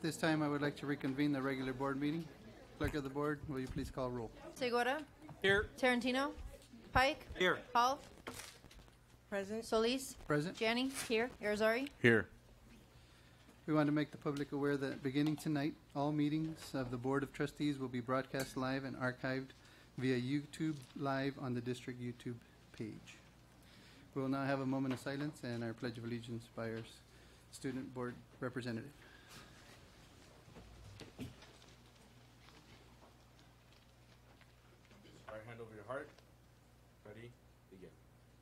At this time, I would like to reconvene the regular board meeting. Clerk of the board, will you please call roll? Segura. Here. Tarantino. Pike. Here. Hall. Present. Solis. Present. Janney. Here. Irizarry. Here. We want to make the public aware that beginning tonight, all meetings of the Board of Trustees will be broadcast live and archived via YouTube Live on the district YouTube page. We will now have a moment of silence and our Pledge of Allegiance by our student board representative. Right hand over your heart. Ready? Begin.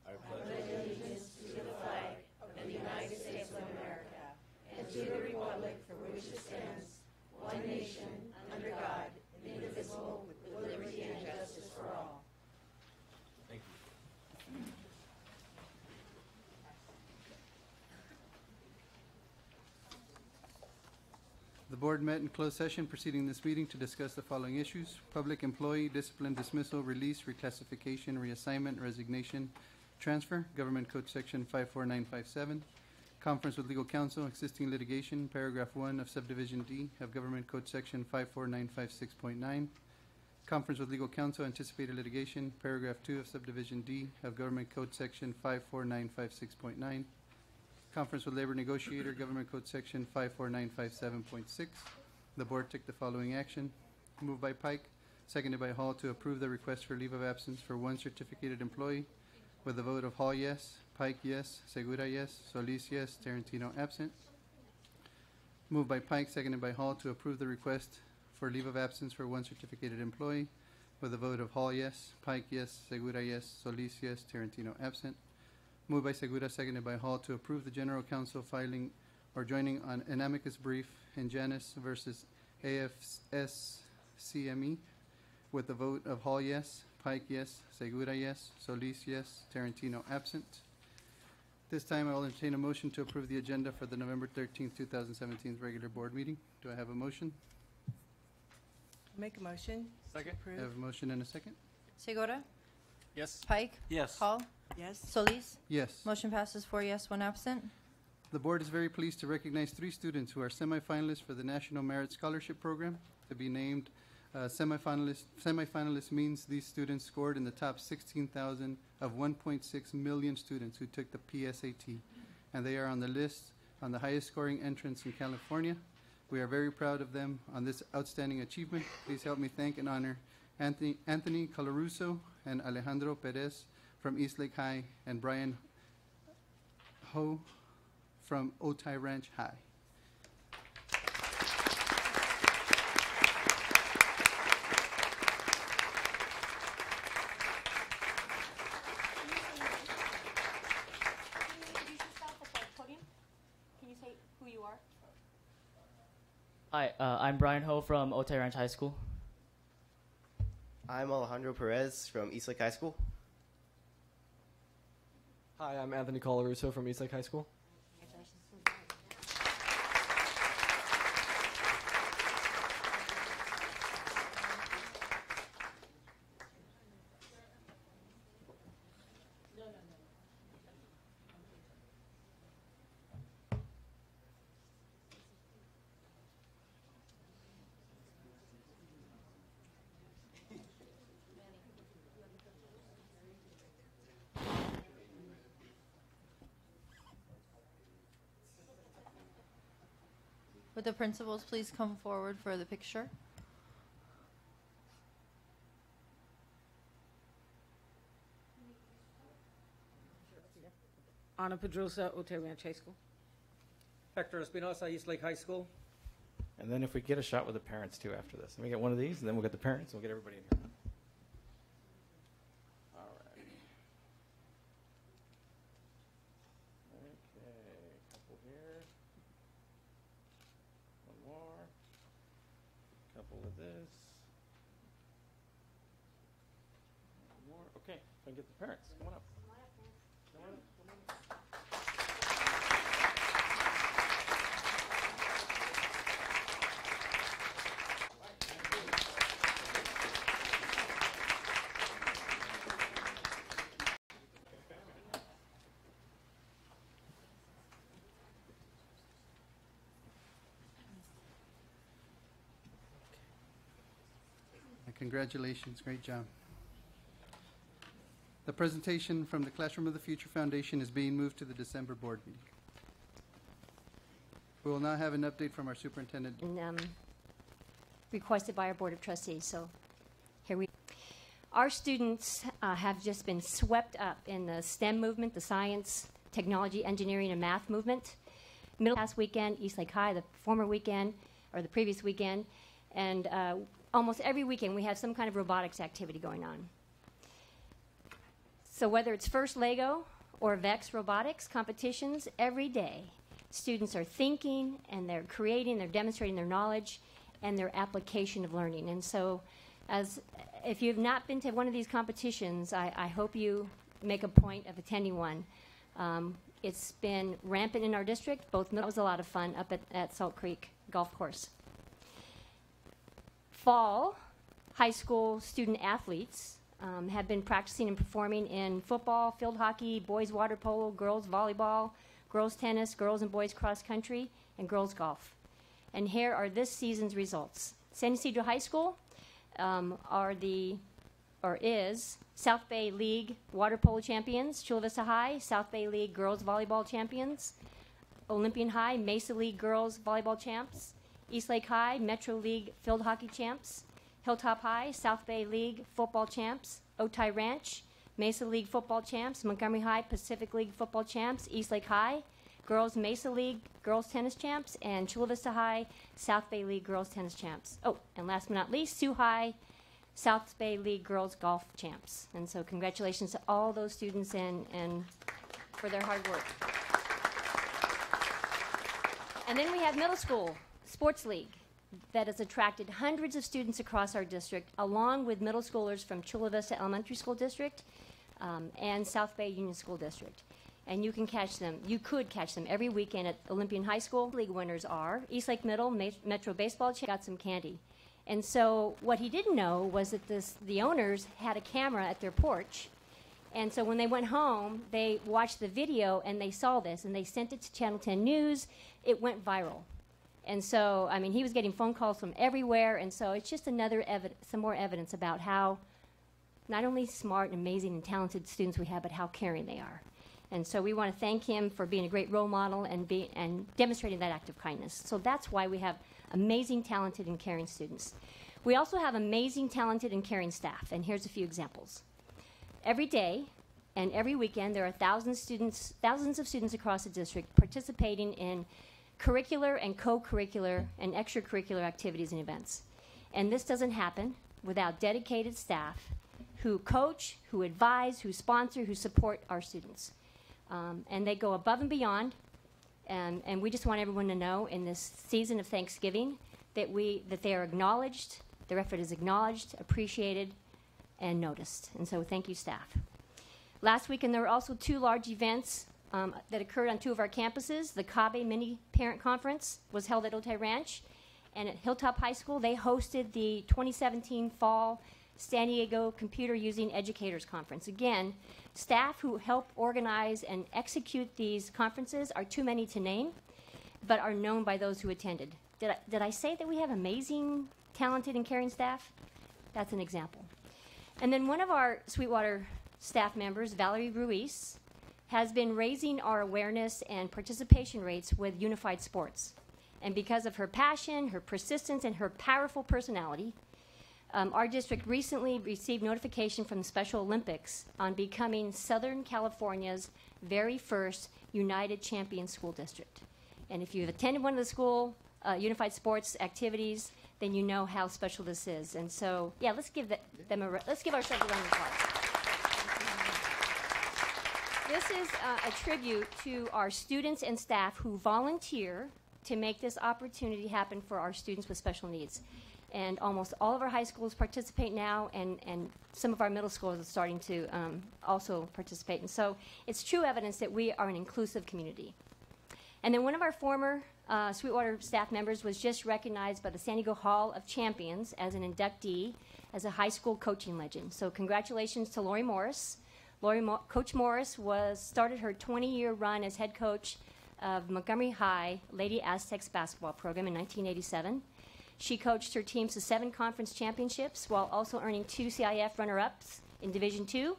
I pledge allegiance to the flag of the United States of America and to the republic for which it stands, one nation, under God, indivisible, with liberty and justice for all. Thank you. The board met in closed session preceding this meeting to discuss the following issues: public employee discipline, dismissal, release, reclassification, reassignment, resignation, transfer, Government Code Section 54957, conference with legal counsel, existing litigation, paragraph 1 of subdivision D of Government Code Section 54956.9, conference with legal counsel, anticipated litigation, paragraph 2 of subdivision D of Government Code Section 54956.9, conference with labor negotiator, Government Code Section 54957.6. The board took the following action. Moved by Pike, seconded by Hall, to approve the request for leave of absence for one certificated employee with a vote of Hall yes, Pike yes, Segura yes, Solis yes, Tarantino absent. Moved by Pike, seconded by Hall, to approve the request for leave of absence for one certificated employee with a vote of Hall yes, Pike yes, Segura yes, Solis yes, Tarantino absent. Moved by Segura, seconded by Hall, to approve the General Counsel filing or joining on an amicus brief in Janus versus AFSCME with the vote of Hall yes, Pike yes, Segura yes, Solis yes, Tarantino absent. This time I will entertain a motion to approve the agenda for the November 13th, 2017 regular board meeting. Do I have a motion? Make a motion. Second. I have a motion and a second. Segura. Yes. Pike. Yes. Hall. Yes. Solis. Yes. Motion passes 4 yes, 1 absent. The board is very pleased to recognize 3 students who are semifinalists for the National Merit Scholarship Program. To be named semifinalist means these students scored in the top 16,000 of 1.6 million students who took the PSAT, and they are on the list on the highest scoring entrants in California. We are very proud of them on this outstanding achievement. Please help me thank and honor Anthony Colarusso and Alejandro Perez from Eastlake High and Brian Ho from Otay Ranch High. Hi, I'm Brian Ho from Otay Ranch High School. I'm Alejandro Perez from Eastlake High School. Hi, I'm Anthony Colarusso from Eastlake High School. Would the principals please come forward for the picture? Ana Pedrosa, Otay Ranch High School. Hector Espinosa, Eastlake High School. And then if we get a shot with the parents too after this. Let me get one of these, and then we'll get the parents, and we'll get everybody in here. All right. Okay, couple here. One more. Couple of this. One more. Okay, if I can get the parents. Come on up. Come on up. Come on up. Congratulations, great job. The presentation from the Classroom of the Future Foundation is being moved to the December board meeting. We will now have an update from our superintendent. And, requested by our Board of Trustees. So here we Our students have just been swept up in the STEM movement, the science, technology, engineering, and math movement. Past weekend, Eastlake High, the former weekend, or the previous weekend, and almost every weekend we have some kind of robotics activity going on. So whether it's First Lego or VEX robotics competitions, every day students are thinking and they're creating, they're demonstrating their knowledge and their application of learning. And so if you've not been to one of these competitions, I hope you make a point of attending one. It's been rampant in our district. That was a lot of fun up at Salt Creek Golf Course. Fall, high school student athletes have been practicing and performing in football, field hockey, boys water polo, girls volleyball, girls tennis, girls and boys cross country, and girls golf. And here are this season's results. San Ysidro High School is South Bay League water polo champions. Chula Vista High, South Bay League girls volleyball champions. Olympian High, Mesa League girls volleyball champs. Eastlake High, Metro League field hockey champs. Hilltop High, South Bay League football champs. Otay Ranch, Mesa League football champs. Montgomery High, Pacific League football champs. Eastlake High, girls Mesa League girls tennis champs. And Chula Vista High, South Bay League girls tennis champs. Oh, and last but not least, Sioux High, South Bay League girls golf champs. And so congratulations to all those students and for their hard work. And then we have middle school sports league that has attracted hundreds of students across our district, along with middle schoolers from Chula Vista Elementary School District and South Bay Union School District. And you could catch them every weekend at Olympian High School. League winners are Eastlake Middle, Metro Baseball, got some candy. And so what he didn't know was that the owners had a camera at their porch. And so when they went home, they watched the video and they saw this and they sent it to Channel 10 News. It went viral. And so, I mean, he was getting phone calls from everywhere. And so it's just some more evidence about how not only smart and amazing and talented students we have, but how caring they are. And so we want to thank him for being a great role model and demonstrating that act of kindness. So that's why we have amazing, talented, and caring students. We also have amazing, talented, and caring staff, and here's a few examples. Every day and every weekend, there are thousands of students across the district participating in curricular and co-curricular and extracurricular activities and events. And this doesn't happen without dedicated staff who coach, who advise, who sponsor, who support our students. And they go above and beyond. And we just want everyone to know in this season of Thanksgiving that they are acknowledged, their effort is acknowledged, appreciated, and noticed. And so thank you, staff. Last weekend, there were also two large events that occurred on two of our campuses. The CABE Mini Parent Conference was held at Otay Ranch. And at Hilltop High School, they hosted the 2017 Fall San Diego Computer Using Educators Conference. Again, staff who help organize and execute these conferences are too many to name, but are known by those who attended. Did I say that we have amazing, talented, and caring staff? That's an example. And then one of our Sweetwater staff members, Valerie Ruiz, has been raising our awareness and participation rates with unified sports. And because of her passion, her persistence, and her powerful personality, our district recently received notification from the Special Olympics on becoming Southern California's very first United Champion School District. And if you've attended one of the school unified sports activities, then you know how special this is. And so, yeah, let's give ourselves a round of applause. This is a tribute to our students and staff who volunteer to make this opportunity happen for our students with special needs. And almost all of our high schools participate now, and some of our middle schools are starting to also participate. And so it's true evidence that we are an inclusive community. And then one of our former Sweetwater staff members was just recognized by the San Diego Hall of Champions as an inductee, as a high school coaching legend. So congratulations to Lori Morris. Coach Morris started her 20-year run as head coach of Montgomery High Lady Aztecs basketball program in 1987. She coached her teams to 7 conference championships while also earning 2 CIF runner-ups in Division II.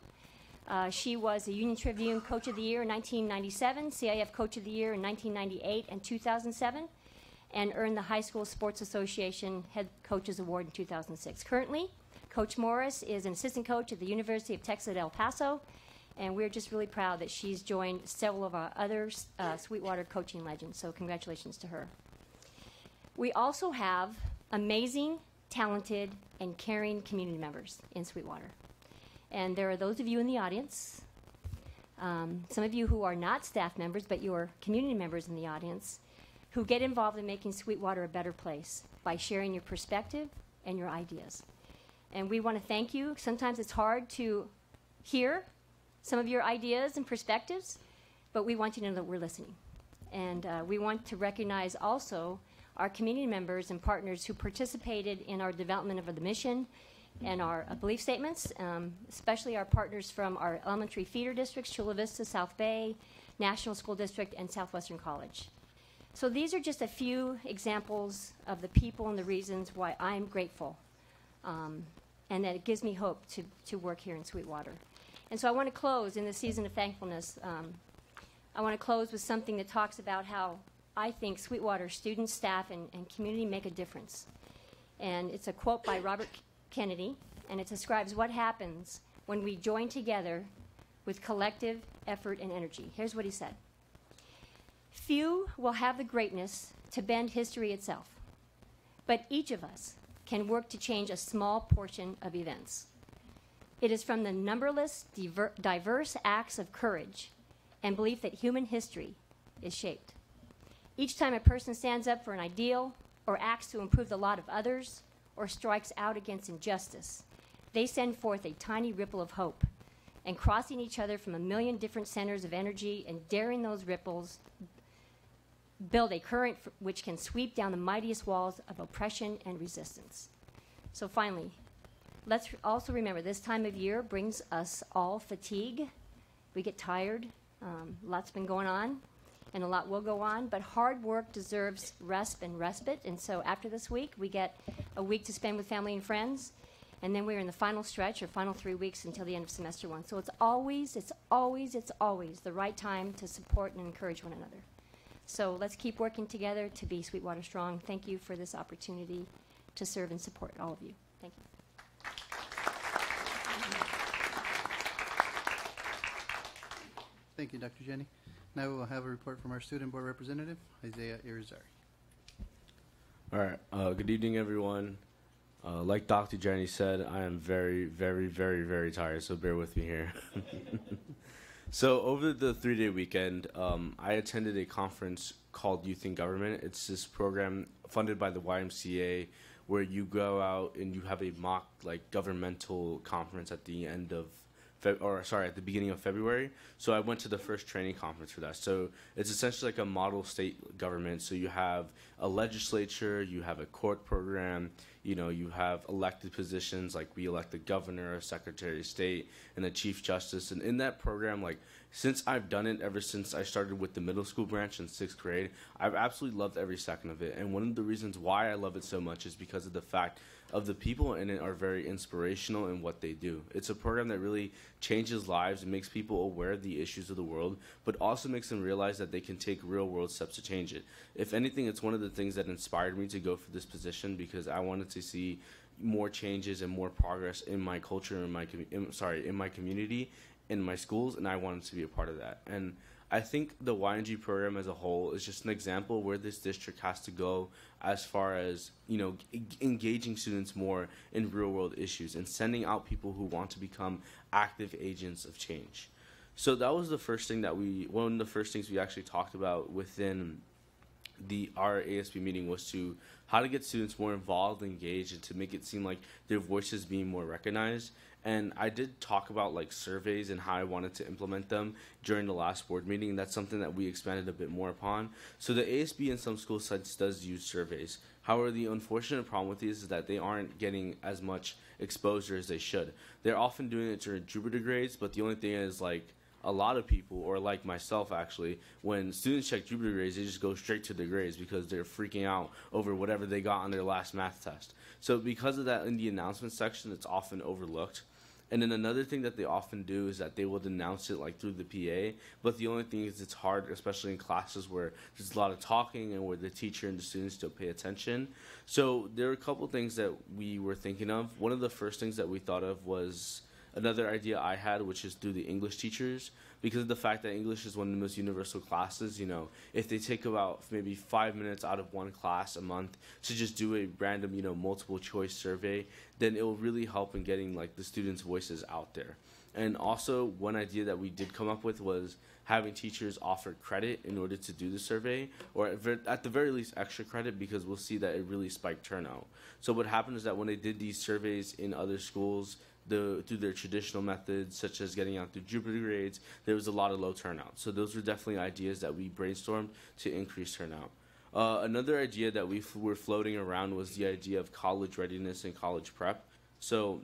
She was the Union Tribune Coach of the Year in 1997, CIF Coach of the Year in 1998 and 2007, and earned the High School Sports Association Head Coaches Award in 2006. Currently, Coach Morris is an assistant coach at the University of Texas at El Paso, and we're just really proud that she's joined several of our other Sweetwater coaching legends, so congratulations to her. We also have amazing, talented, and caring community members in Sweetwater. And there are those of you in the audience, some of you who are not staff members, but you're community members in the audience, who get involved in making Sweetwater a better place by sharing your perspective and your ideas. And we want to thank you. Sometimes it's hard to hear some of your ideas and perspectives, but we want you to know that we're listening. And we want to recognize also our community members and partners who participated in our development of the mission and our belief statements, especially our partners from our elementary feeder districts, Chula Vista, South Bay, National School District, and Southwestern College. So these are just a few examples of the people and the reasons why I'm grateful, and that it gives me hope to work here in Sweetwater. And so I want to close in the season of thankfulness. I want to close with something that talks about how I think Sweetwater students, staff, and community make a difference. And it's a quote by Robert Kennedy, and it describes what happens when we join together with collective effort and energy. Here's what he said. Few will have the greatness to bend history itself, but each of us can work to change a small portion of events. It is from the numberless, diverse acts of courage and belief that human history is shaped. Each time a person stands up for an ideal or acts to improve the lot of others or strikes out against injustice, they send forth a tiny ripple of hope, and crossing each other from a million different centers of energy and daring those ripples build a current which can sweep down the mightiest walls of oppression and resistance. So finally, let's also remember this time of year brings us all fatigue. We get tired. Lots been going on, and a lot will go on, but hard work deserves rest and respite. And so after this week, we get a week to spend with family and friends, and then we're in the final stretch, or final 3 weeks until the end of semester 1. So it's always the right time to support and encourage one another. So let's keep working together to be Sweetwater strong. Thank you for this opportunity to serve and support all of you. Thank you. Thank you, Dr. Jenny. Now we will have a report from our student board representative, Isaiah Irizarry. All right. Good evening, everyone. Like Dr. Jenny said, I am very, very, very, very tired, so bear with me here. So over the 3-day weekend, I attended a conference called Youth in Government. It's this program funded by the YMCA where you go out and you have a mock governmental conference at the end of at the beginning of February. So I went to the first training conference for that. So it's essentially like a model state government. So you have a legislature, you have a court program, you have elected positions, like we elect the governor, a secretary of state, and a chief justice. And in that program, since I've done it ever since I started with the middle school branch in 6th grade, I've absolutely loved every second of it. And one of the reasons why I love it so much is because of the fact of the people in it are very inspirational in what they do. It's a program that really changes lives and makes people aware of the issues of the world, but also makes them realize that they can take real-world steps to change it. If anything, it's one of the things that inspired me to go for this position because I wanted to see more changes and more progress in my culture, in my community, in my schools, and I wanted to be a part of that. And I think the YNG program as a whole is just an example where this district has to go as far as, engaging students more in real-world issues and sending out people who want to become active agents of change. So that was the first thing one of the first things we actually talked about within our ASB meeting was how to get students more involved, engaged, and to make it seem like their voices being more recognized. And I did talk about surveys and how I wanted to implement them during the last board meeting. That's something that we expanded a bit more upon. So the ASB in some school sites does use surveys. However, the unfortunate problem with these is that they aren't getting as much exposure as they should. They're often doing it during Jupiter grades, but the only thing is a lot of people, or like myself actually, when students check Jupyter grades, they just go straight to the grades because they're freaking out over whatever they got on their last math test. So because of that, in the announcement section, it's often overlooked. And then another thing that they often do is that they will announce it like through the PA, but the only thing is it's hard, especially in classes where there's a lot of talking and where the teacher and the students don't pay attention. So there are a couple things that we were thinking of. One of the first things that we thought of was another idea I had, which is through the English teachers, because of the fact that English is one of the most universal classes. You know, if they take about maybe 5 minutes out of one class a month to just do a random, you know, multiple choice survey, then it will really help in getting like the students' voices out there. And also, one idea that we did come up with was having teachers offer credit in order to do the survey, or at the very least extra credit, because we'll see that it really spiked turnout. So what happened is that when they did these surveys in other schools, through their traditional methods, such as getting out through Jupyter grades, there was a lot of low turnout. So those were definitely ideas that we brainstormed to increase turnout. Another idea that we were floating around was the idea of college readiness and college prep. So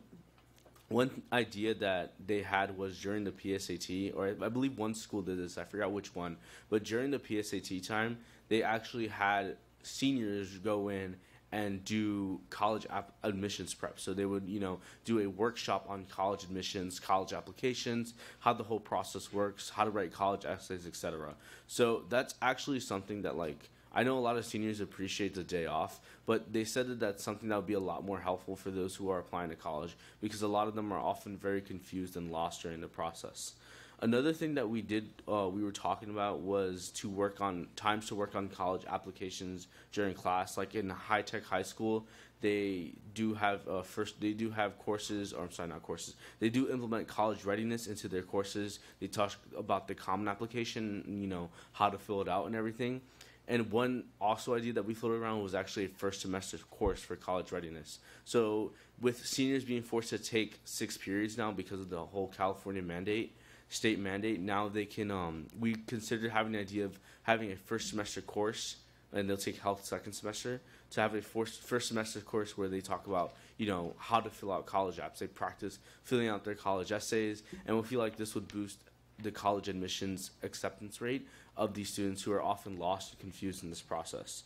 one idea that they had was during the PSAT, or I believe one school did this, I forgot which one, but during the PSAT time, they actually had seniors go in and do college admissions prep. So they would, you know, do a workshop on college admissions, college applications, how the whole process works, how to write college essays, etc. So that's actually something that, like, I know a lot of seniors appreciate the day off, but they said that that's something that would be a lot more helpful for those who are applying to college, because a lot of them are often very confused and lost during the process. Another thing that we did, we were talking about, was to work on times to work on college applications during class. Like in high-tech high school, they do have courses, or I'm sorry, not courses. They do implement college readiness into their courses. They talk about the common application, you know, how to fill it out and everything. And one also idea that we floated around was actually a first semester course for college readiness. So with seniors being forced to take 6 periods now because of the whole California state mandate, now they can, we considered having the idea of having a first semester course, and they'll take health second semester, to have a first semester course where they talk about, you know, how to fill out college apps. They practice filling out their college essays, and we feel like this would boost the college admissions acceptance rate of these students who are often lost and confused in this process.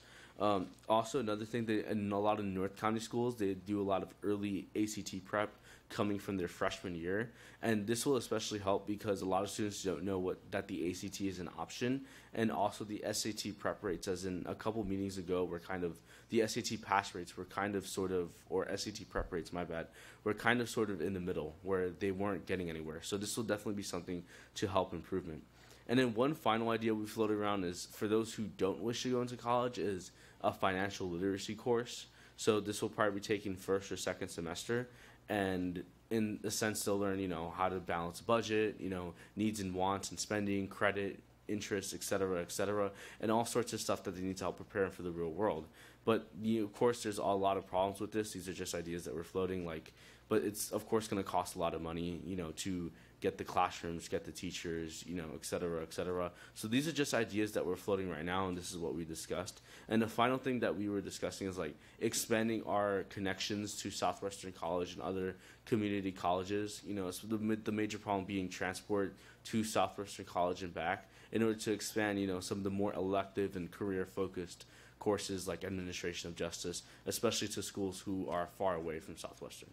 Also, another thing, in a lot of North County schools, they do a lot of early ACT prep coming from their freshman year, and this will especially help because a lot of students don't know that the ACT is an option, and also the SAT prep rates, as in a couple meetings ago, were kind of, the SAT pass rates were kind of sort of, or SAT prep rates, my bad, were kind of sort of in the middle where they weren't getting anywhere. So this will definitely be something to help improvement. And then one final idea we floated around is, for those who don't wish to go into college, is a financial literacy course. So this will probably be taken first or second semester, and in a sense they'll learn, you know, how to balance budget, you know, needs and wants and spending, credit, interest, etc., and all sorts of stuff that they need to help prepare for the real world. But of course there's a lot of problems with this. These are just ideas that we're floating, like, but it's of course going to cost a lot of money, you know, to get the classrooms, get the teachers, you know, etc. So these are just ideas that we're floating right now, and this is what we discussed. And the final thing that we were discussing is, like, expanding our connections to Southwestern College and other community colleges. You know, so the major problem being transport to Southwestern College and back, in order to expand, you know, some of the more elective and career-focused courses like administration of justice, especially to schools who are far away from Southwestern.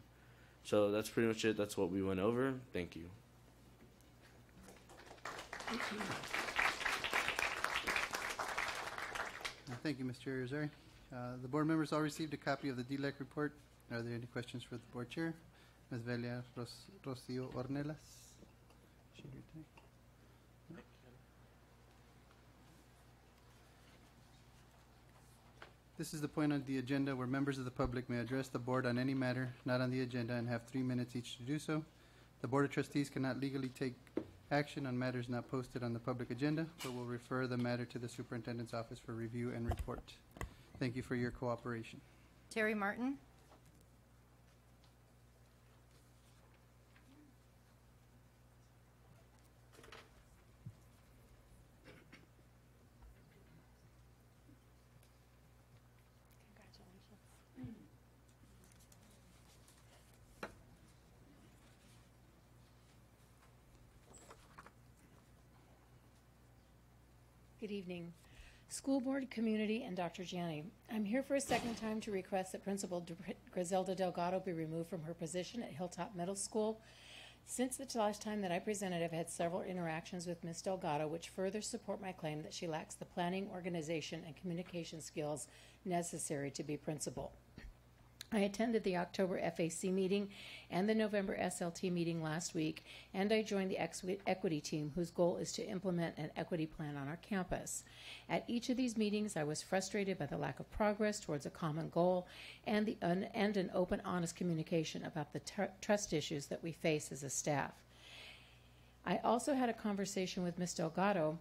So that's pretty much it. That's what we went over. Thank you. Thank you, Mr. Irizarry. The board members all received a copy of the DLEC report. Are there any questions for the board chair? Ms. Velia Rocio Ornelas. This is the point on the agenda where members of the public may address the board on any matter not on the agenda and have 3 minutes each to do so. The Board of Trustees cannot legally take action on matters not posted on the public agenda, but will refer the matter to the Superintendent's office for review and report. Thank you for your cooperation. Terry Martin. Good evening. School board, community, and Dr. Janney. I'm here for a second time to request that Principal Griselda Delgado be removed from her position at Hilltop Middle School. Since the last time that I presented, I've had several interactions with Ms. Delgado, which further support my claim that she lacks the planning, organization, and communication skills necessary to be principal. I attended the October FAC meeting and the November SLT meeting last week, and I joined the equity team, whose goal is to implement an equity plan on our campus. At each of these meetings, I was frustrated by the lack of progress towards a common goal and an open, honest communication about the trust issues that we face as a staff. I also had a conversation with Ms. Delgado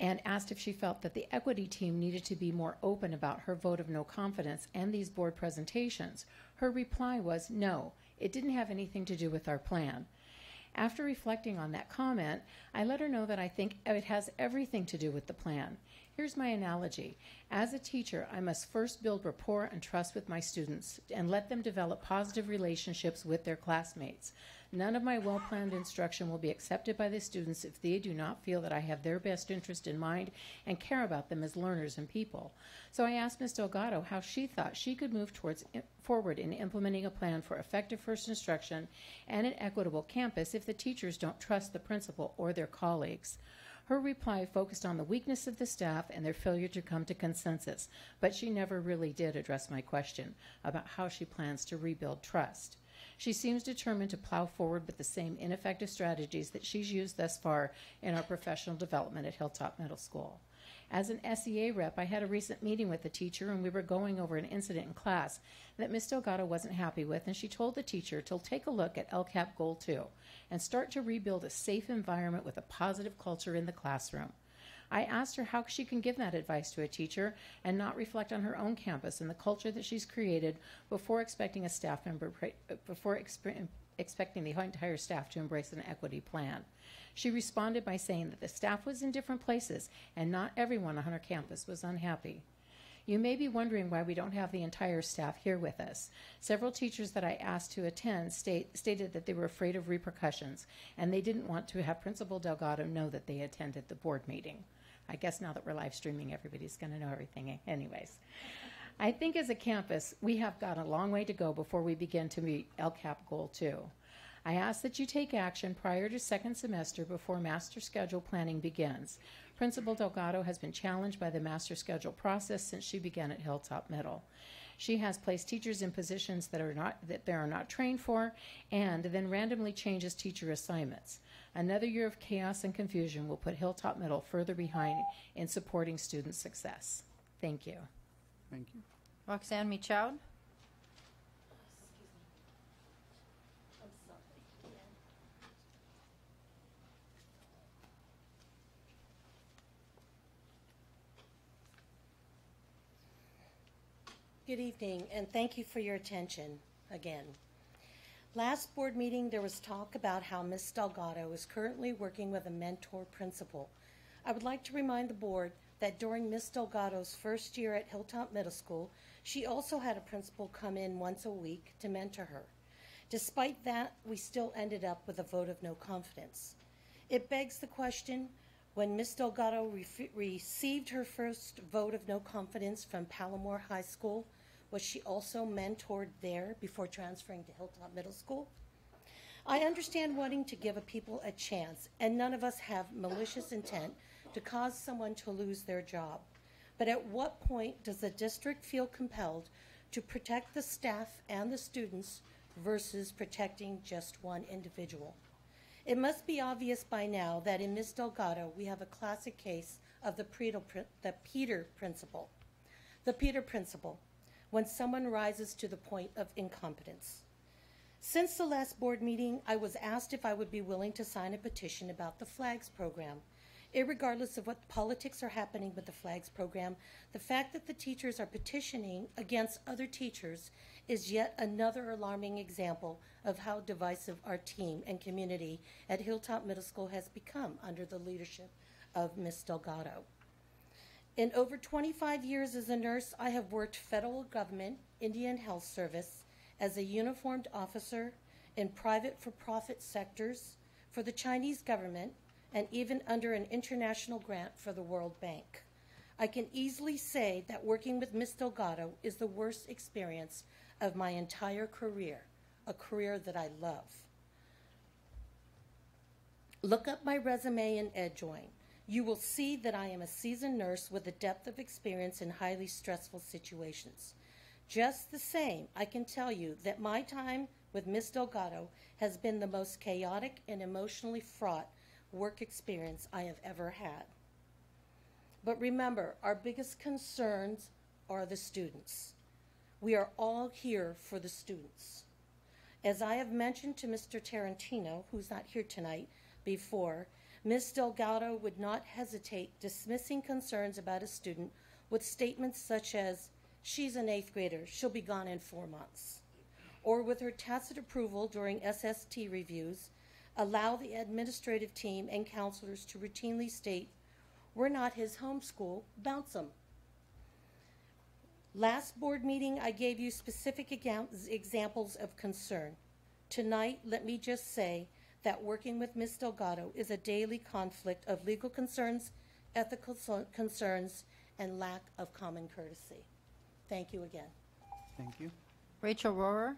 and asked if she felt that the equity team needed to be more open about her vote of no confidence and these board presentations. Her reply was no, it didn't have anything to do with our plan. After reflecting on that comment, I let her know that I think it has everything to do with the plan. Here's my analogy. As a teacher, I must first build rapport and trust with my students and let them develop positive relationships with their classmates. None of my well-planned instruction will be accepted by the students if they do not feel that I have their best interest in mind and care about them as learners and people. So I asked Ms. Delgado how she thought she could move forward in implementing a plan for effective first instruction and an equitable campus if the teachers don't trust the principal or their colleagues. Her reply focused on the weakness of the staff and their failure to come to consensus, but she never really did address my question about how she plans to rebuild trust. She seems determined to plow forward with the same ineffective strategies that she's used thus far in our professional development at Hilltop Middle School. As an SEA rep, I had a recent meeting with a teacher, and we were going over an incident in class that Ms. Delgado wasn't happy with, and she told the teacher to take a look at LCAP Goal 2 and start to rebuild a safe environment with a positive culture in the classroom. I asked her how she can give that advice to a teacher and not reflect on her own campus and the culture that she's created before expecting a staff member, expecting the entire staff to embrace an equity plan. She responded by saying that the staff was in different places and not everyone on her campus was unhappy. You may be wondering why we don't have the entire staff here with us. Several teachers that I asked to attend stated that they were afraid of repercussions, and they didn't want to have Principal Delgado know that they attended the board meeting. I guess now that we're live streaming, everybody's going to know everything anyways. I think as a campus, we have got a long way to go before we begin to meet LCAP Goal 2. I ask that you take action prior to second semester before master schedule planning begins. Principal Delgado has been challenged by the master schedule process since she began at Hilltop Middle. She has placed teachers in positions that they are not trained for, and then randomly changes teacher assignments. Another year of chaos and confusion will put Hilltop Middle further behind in supporting student success. Thank you. Thank you. Roxanne Michaud. Good evening, and thank you for your attention again. Last board meeting, there was talk about how Ms. Delgado is currently working with a mentor principal. I would like to remind the board that during Ms. Delgado's first year at Hilltop Middle School, she also had a principal come in once a week to mentor her. Despite that, we still ended up with a vote of no confidence. It begs the question, when Ms. Delgado received her first vote of no confidence from Palomar High School, was she also mentored there before transferring to Hilltop Middle School? I understand wanting to give a people a chance, and none of us have malicious intent to cause someone to lose their job. But at what point does the district feel compelled to protect the staff and the students versus protecting just one individual? It must be obvious by now that in Ms. Delgado, we have a classic case of the Peter principle. The Peter principle, when someone rises to the point of incompetence. Since the last board meeting, I was asked if I would be willing to sign a petition about the FLAGS program. Irregardless of what politics are happening with the FLAGS program, the fact that the teachers are petitioning against other teachers is yet another alarming example of how divisive our team and community at Hilltop Middle School has become under the leadership of Ms. Delgado. In over 25 years as a nurse, I have worked federal government, Indian Health Service, as a uniformed officer in private for-profit sectors, for the Chinese government, and even under an international grant for the World Bank. I can easily say that working with Ms. Delgado is the worst experience of my entire career, a career that I love. Look up my resume in EdJoin. You will see that I am a seasoned nurse with a depth of experience in highly stressful situations. Just the same, I can tell you that my time with Ms. Delgado has been the most chaotic and emotionally fraught work experience I have ever had. But remember, our biggest concerns are the students. We are all here for the students. As I have mentioned to Mr. Tarantino, who's not here tonight, before, Ms. Delgado would not hesitate dismissing concerns about a student with statements such as, "She's an 8th grader, she'll be gone in 4 months." Or with her tacit approval during SST reviews, allow the administrative team and counselors to routinely state, "We're not his homeschool, bounce him." Last board meeting, I gave you specific examples of concern. Tonight, let me just say that working with Ms. Delgado is a daily conflict of legal concerns, ethical concerns, and lack of common courtesy. Thank you again. Thank you. Rachel Rohrer.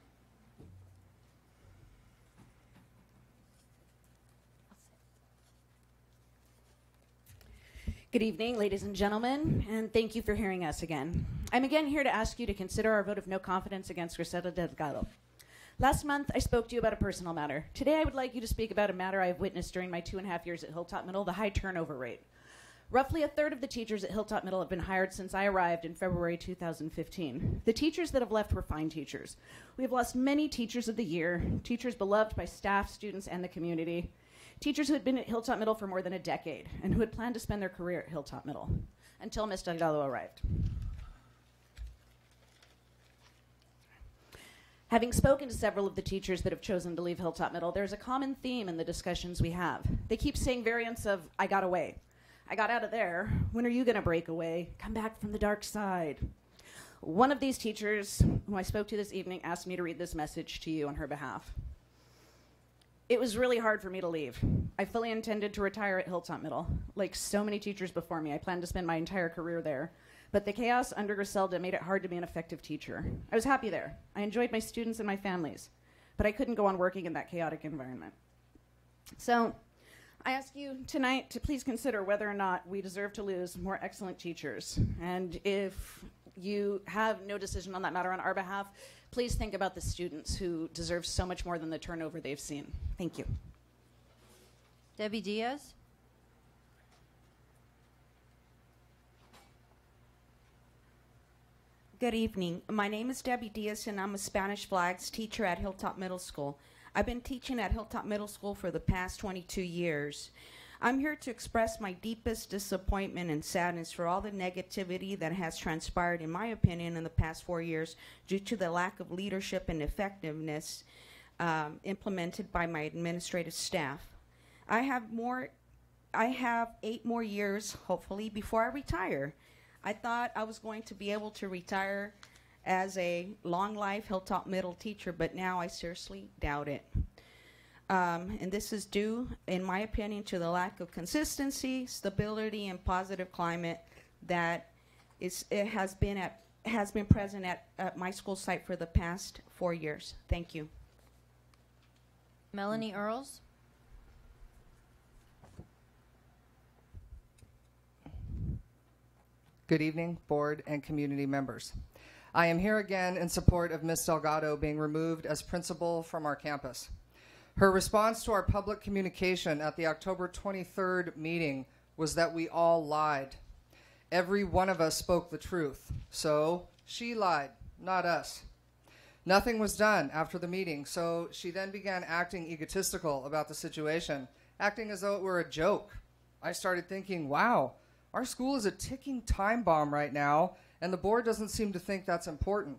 Good evening, ladies and gentlemen, and thank you for hearing us again. I'm again here to ask you to consider our vote of no confidence against Griselda Delgado. Last month, I spoke to you about a personal matter. Today, I would like you to speak about a matter I have witnessed during my 2.5 years at Hilltop Middle, the high turnover rate. Roughly a third of the teachers at Hilltop Middle have been hired since I arrived in February 2015. The teachers that have left were fine teachers. We have lost many teachers of the year, teachers beloved by staff, students, and the community, teachers who had been at Hilltop Middle for more than a decade and who had planned to spend their career at Hilltop Middle until Ms. Delgado arrived. Having spoken to several of the teachers that have chosen to leave Hilltop Middle, there's a common theme in the discussions we have. They keep saying variants of, "I got away. I got out of there. When are you going to break away? Come back from the dark side." One of these teachers, who I spoke to this evening, asked me to read this message to you on her behalf. It was really hard for me to leave. I fully intended to retire at Hilltop Middle. Like so many teachers before me, I planned to spend my entire career there. But the chaos under Griselda made it hard to be an effective teacher. I was happy there. I enjoyed my students and my families. But I couldn't go on working in that chaotic environment. So I ask you tonight to please consider whether or not we deserve to lose more excellent teachers. And if you have no decision on that matter on our behalf, please think about the students who deserve so much more than the turnover they've seen. Thank you. Debbie Diaz. Good evening. My name is Debbie Diaz, and I'm a Spanish flags teacher at Hilltop Middle School. I've been teaching at Hilltop Middle School for the past 22 years. I'm here to express my deepest disappointment and sadness for all the negativity that has transpired, in my opinion, in the past 4 years due to the lack of leadership and effectiveness implemented by my administrative staff. I have 8 more years, hopefully, before I retire. I thought I was going to be able to retire as a long life Hilltop Middle teacher, but now I seriously doubt it. And this is due, in my opinion, to the lack of consistency, stability, and positive climate that has been present at my school site for the past 4 years. Thank you. Melanie Earls. Good evening, board and community members. I am here again in support of Ms. Delgado being removed as principal from our campus. Her response to our public communication at the October 23rd meeting was that we all lied. Every one of us spoke the truth. So she lied, not us. Nothing was done after the meeting, so she then began acting egotistical about the situation, acting as though it were a joke. I started thinking, wow, our school is a ticking time bomb right now, and the board doesn't seem to think that's important.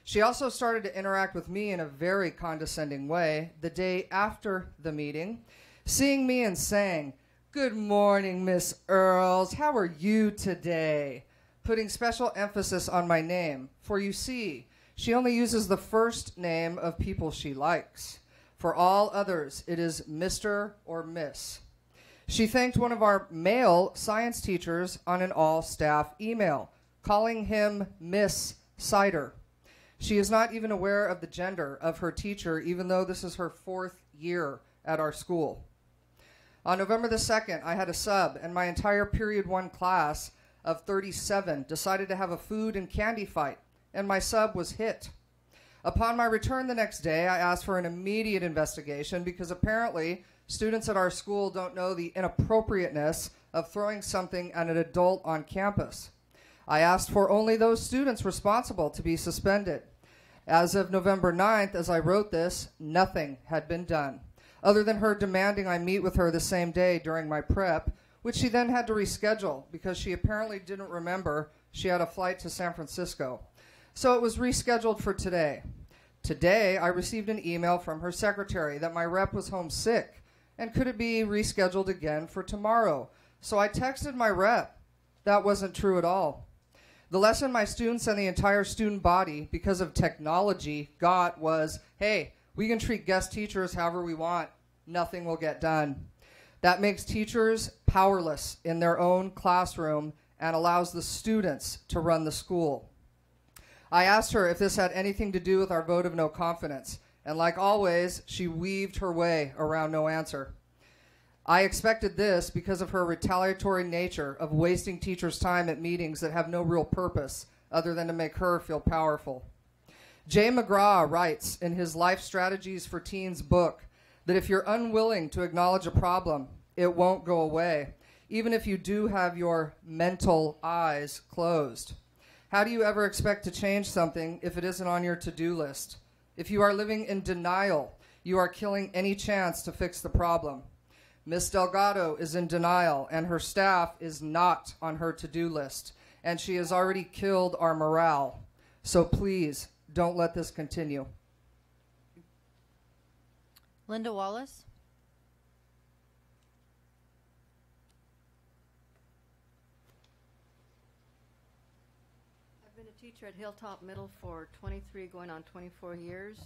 She also started to interact with me in a very condescending way the day after the meeting, seeing me and saying, "Good morning, Miss Earls. How are you today?" Putting special emphasis on my name, for you see, she only uses the first name of people she likes. For all others, it is Mr. or Miss. She thanked one of our male science teachers on an all-staff email, calling him Miss Cider. She is not even aware of the gender of her teacher, even though this is her 4th year at our school. On November the 2nd, I had a sub, and my entire Period 1 class of 37 decided to have a food and candy fight, and my sub was hit. Upon my return the next day, I asked for an immediate investigation because apparently students at our school don't know the inappropriateness of throwing something at an adult on campus. I asked for only those students responsible to be suspended. As of November 9th, as I wrote this, nothing had been done, other than her demanding I meet with her the same day during my prep, which she then had to reschedule because she apparently didn't remember she had a flight to San Francisco. So it was rescheduled for today. Today, I received an email from her secretary that my rep was home sick, and could it be rescheduled again for tomorrow? So I texted my rep. That wasn't true at all. The lesson my students and the entire student body, because of technology, got was, hey, we can treat guest teachers however we want. Nothing will get done. That makes teachers powerless in their own classroom and allows the students to run the school. I asked her if this had anything to do with our vote of no confidence, and like always, she weaved her way around no answer. I expected this because of her retaliatory nature of wasting teachers' time at meetings that have no real purpose other than to make her feel powerful. Jay McGraw writes in his Life Strategies for Teens book that if you're unwilling to acknowledge a problem, it won't go away, even if you do have your mental eyes closed. How do you ever expect to change something if it isn't on your to-do list? If you are living in denial, you are killing any chance to fix the problem. Ms. Delgado is in denial, and her staff is not on her to-do list, and she has already killed our morale. So please, don't let this continue. Linda Wallace. I've been a teacher at Hilltop Middle for 23 going on 24 years.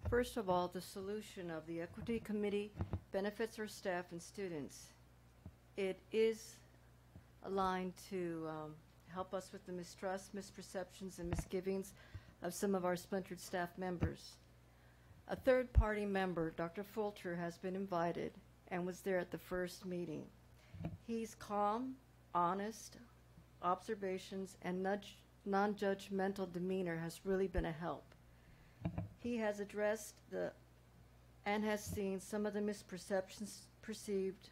First of all, the solution of the Equity Committee benefits our staff and students. It is aligned to help us with the mistrust, misperceptions, and misgivings of some of our splintered staff members. A third-party member, Dr. Fulcher, has been invited and was there at the first meeting. He's calm, honest, observations, and non-judgmental demeanor has really been a help. He has addressed and has seen some of the misperceptions perceived.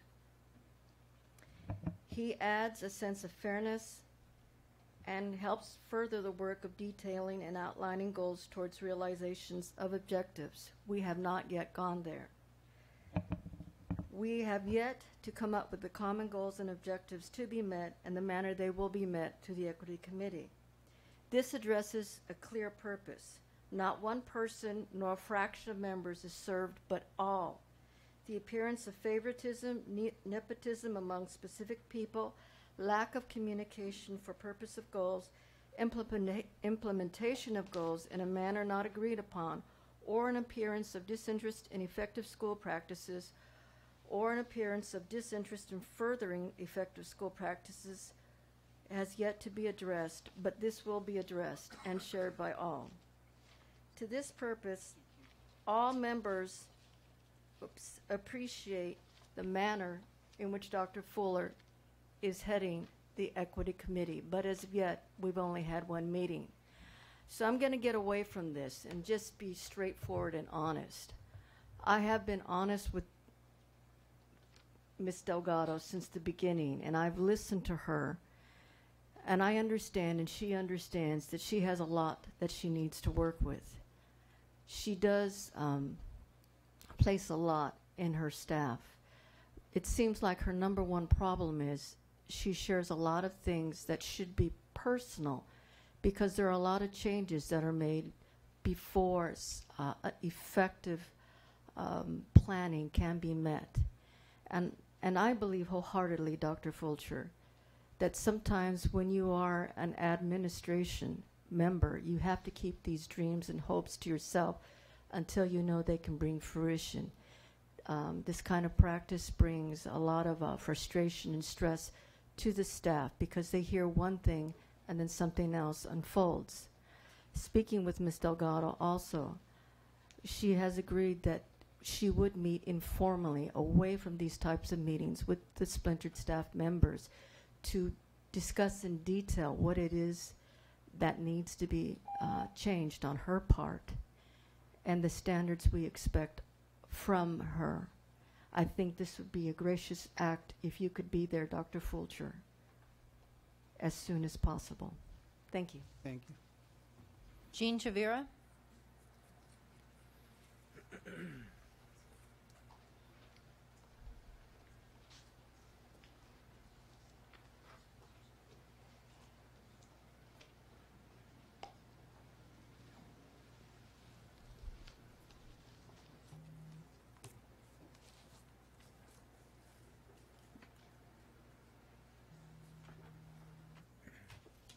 He adds a sense of fairness and helps further the work of detailing and outlining goals towards realizations of objectives. We have not yet gone there. We have yet to come up with the common goals and objectives to be met and the manner they will be met to the Equity Committee. This addresses a clear purpose. Not one person nor a fraction of members is served, but all. The appearance of favoritism, nepotism among specific people, lack of communication for purpose of goals, implementation of goals in a manner not agreed upon, or an appearance of disinterest in effective school practices, or an appearance of disinterest in furthering effective school practices has yet to be addressed, but this will be addressed and shared by all. To this purpose, all members appreciate the manner in which Dr. Fuller is heading the Equity Committee, but as of yet, we've only had one meeting. So I'm going to get away from this and just be straightforward and honest. I have been honest with Ms. Delgado since the beginning, and I've listened to her, and I understand and she understands that she has a lot that she needs to work with. She does place a lot in her staff. It seems like her number one problem is she shares a lot of things that should be personal because there are a lot of changes that are made before effective planning can be met. And I believe wholeheartedly, Dr. Fulcher, that sometimes when you are an administration member, you have to keep these dreams and hopes to yourself until you know they can bring fruition. this kind of practice brings a lot of frustration and stress to the staff because they hear one thing and then something else unfolds. Speaking with Ms. Delgado also, she has agreed that she would meet informally away from these types of meetings with the splintered staff members to discuss in detail what it is that needs to be changed on her part and the standards we expect from her. I think this would be a gracious act if you could be there, Dr. Fulcher, as soon as possible. Thank you. Thank you. Jean Chavira.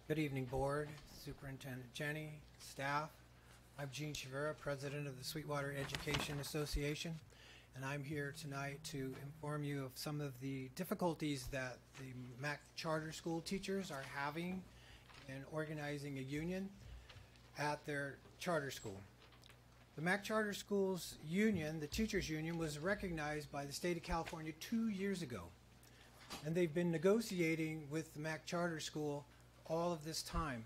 Good evening, Board, Superintendent Jenny, staff. I'm Gene Chavira, President of the Sweetwater Education Association, and I'm here tonight to inform you of some of the difficulties that the MAC charter school teachers are having in organizing a union at their charter school. The MAC Charter Schools Union, the teachers union, was recognized by the state of California 2 years ago, and they've been negotiating with the MAC Charter School all of this time.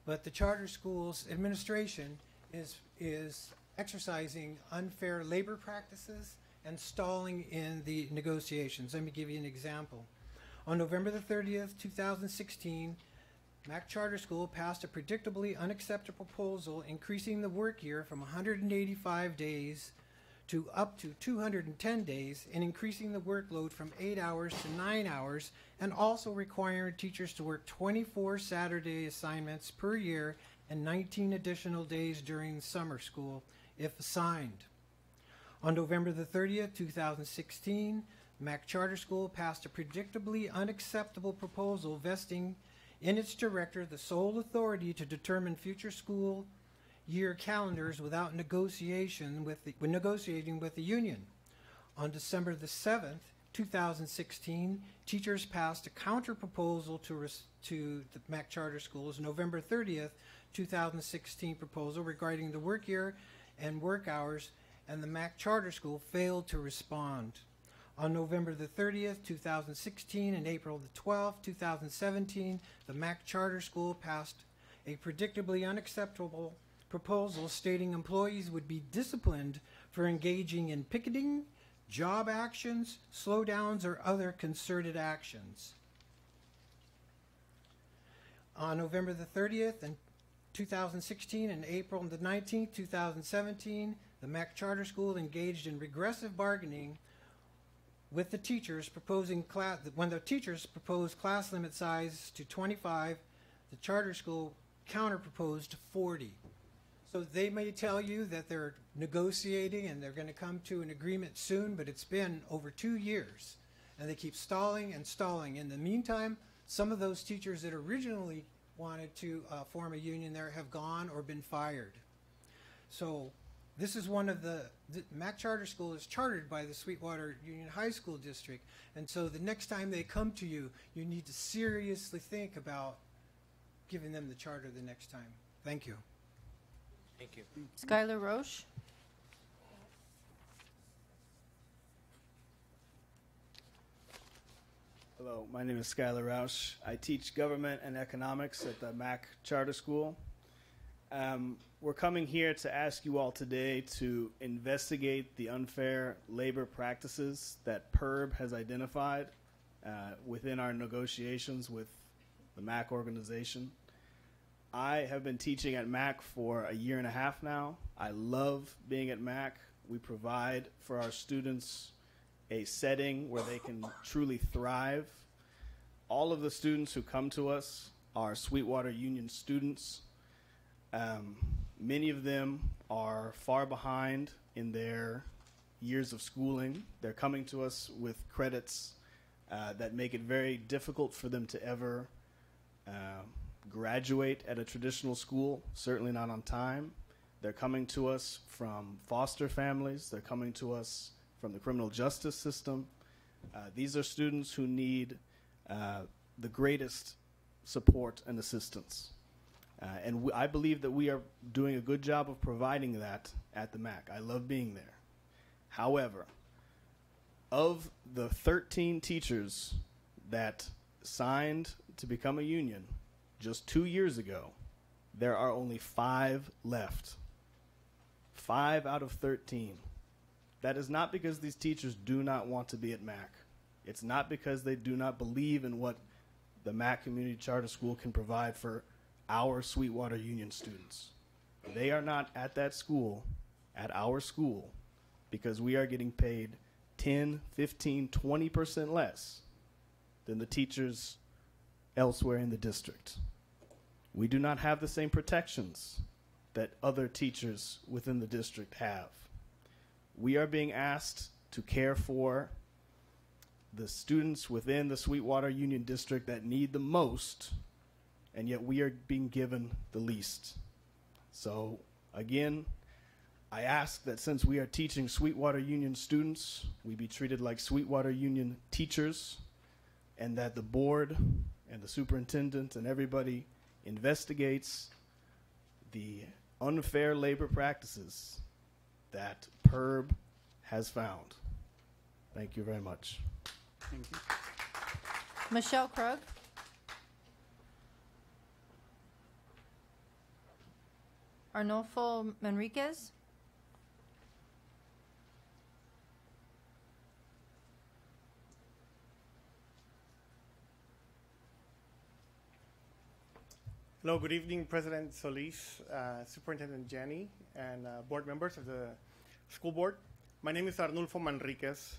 But the charter schools administration is exercising unfair labor practices and stalling in the negotiations. Let me give you an example. On November the 30th, 2016, MAC Charter School passed a predictably unacceptable proposal increasing the work year from 185 days to up to 210 days and increasing the workload from 8 hours to 9 hours, and also requiring teachers to work 24 Saturday assignments per year and 19 additional days during summer school if assigned. On November the 30th, 2016, MAC Charter School passed a predictably unacceptable proposal vesting in its director the sole authority to determine future school year calendars without negotiating with the union. On December the 7th, 2016, teachers passed a counter proposal to the MAC Charter Schools November 30th, 2016 proposal regarding the work year and work hours, and the MAC Charter School failed to respond. On November the 30th, 2016 and April the 12th, 2017, the MAC Charter School passed a predictably unacceptable proposal stating employees would be disciplined for engaging in picketing, job actions, slowdowns, or other concerted actions. On November the 30th, 2016 and April the 19th, 2017, the MAC Charter School engaged in regressive bargaining with the teachers when the teachers proposed class limit size to 25, the charter school counter proposed 40. So they may tell you that they're negotiating and they're going to come to an agreement soon, but it's been over 2 years, and they keep stalling and stalling. In the meantime, some of those teachers that originally wanted to form a union there have gone or been fired. So this is one of the MAC Charter School is chartered by the Sweetwater Union High School District, and so the next time they come to you, you need to seriously think about giving them the charter the next time. Thank you. Thank you. Skylar Roche. Hello, my name is Skylar Roush. I teach government and economics at the MAC Charter School. We're coming here to ask you all today to investigate the unfair labor practices that PERB has identified within our negotiations with the MAC organization. I have been teaching at MAC for 1.5 years now. I love being at MAC. We provide for our students a setting where they can truly thrive. All of the students who come to us are Sweetwater Union students. Many of them are far behind in their years of schooling. They're coming to us with credits that make it very difficult for them to ever graduate at a traditional school, certainly not on time. They're coming to us from foster families. They're coming to us from the criminal justice system. These are students who need the greatest support and assistance. And I believe that we are doing a good job of providing that at the MAC. I love being there. However, of the 13 teachers that signed to become a union just 2 years ago, there are only 5 left. 5 out of 13. That is not because these teachers do not want to be at MAC. It's not because they do not believe in what the MAC Community Charter School can provide for our Sweetwater Union students. They are not at that school, at our school, because we are getting paid 10, 15, 20% less than the teachers elsewhere in the district. We do not have the same protections that other teachers within the district have. We are being asked to care for the students within the Sweetwater Union District that need the most, and yet we are being given the least. So, again, I ask that since we are teaching Sweetwater Union students, we be treated like Sweetwater Union teachers, and that the board and the superintendent and everybody investigates the unfair labor practices that PERB has found. Thank you very much. Thank you. Michelle Krug. Arnulfo Manriquez. Hello, good evening, President Solis, Superintendent Jenny, and board members of the school board. My name is Arnulfo Manriquez,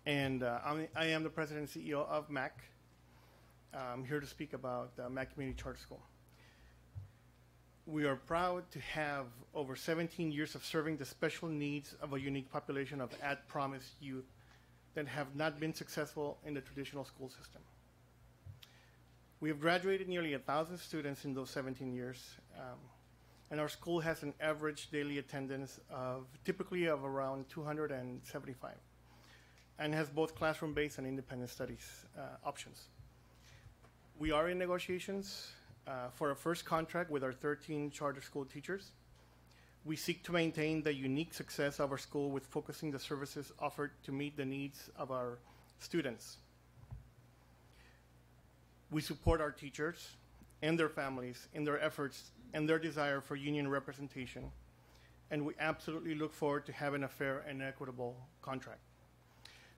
and I am the President and CEO of MAC. I'm here to speak about MAC Community Charter School. We are proud to have over 17 years of serving the special needs of a unique population of at-promise youth that have not been successful in the traditional school system. We have graduated nearly 1,000 students in those 17 years, and our school has an average daily attendance of typically of around 275, and has both classroom-based and independent studies options. We are in negotiations for a first contract with our 13 charter school teachers. We seek to maintain the unique success of our school with focusing the services offered to meet the needs of our students. We support our teachers and their families in their efforts and their desire for union representation, and we absolutely look forward to having a fair and equitable contract.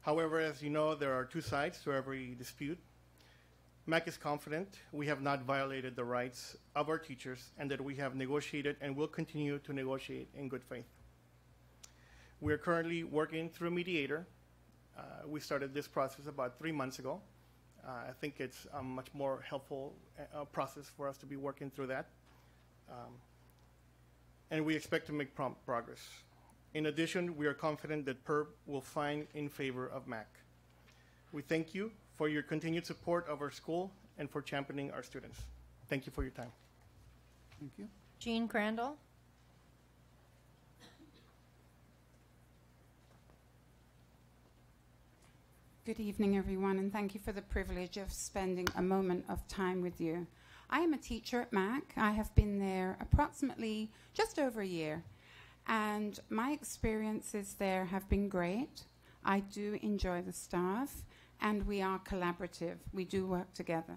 However, as you know, there are two sides to every dispute. MAC is confident we have not violated the rights of our teachers and that we have negotiated and will continue to negotiate in good faith. We are currently working through a mediator. We started this process about 3 months ago. I think it's a much more helpful process for us to be working through that. And we expect to make prompt progress. In addition, we are confident that PERB will find in favor of MAC. We thank you for your continued support of our school and for championing our students. Thank you for your time. Thank you. Jean Crandall. Good evening, everyone, and thank you for the privilege of spending a moment of time with you. I am a teacher at MAC. I have been there approximately just over a year, and my experiences there have been great. I do enjoy the staff, and we are collaborative. We do work together.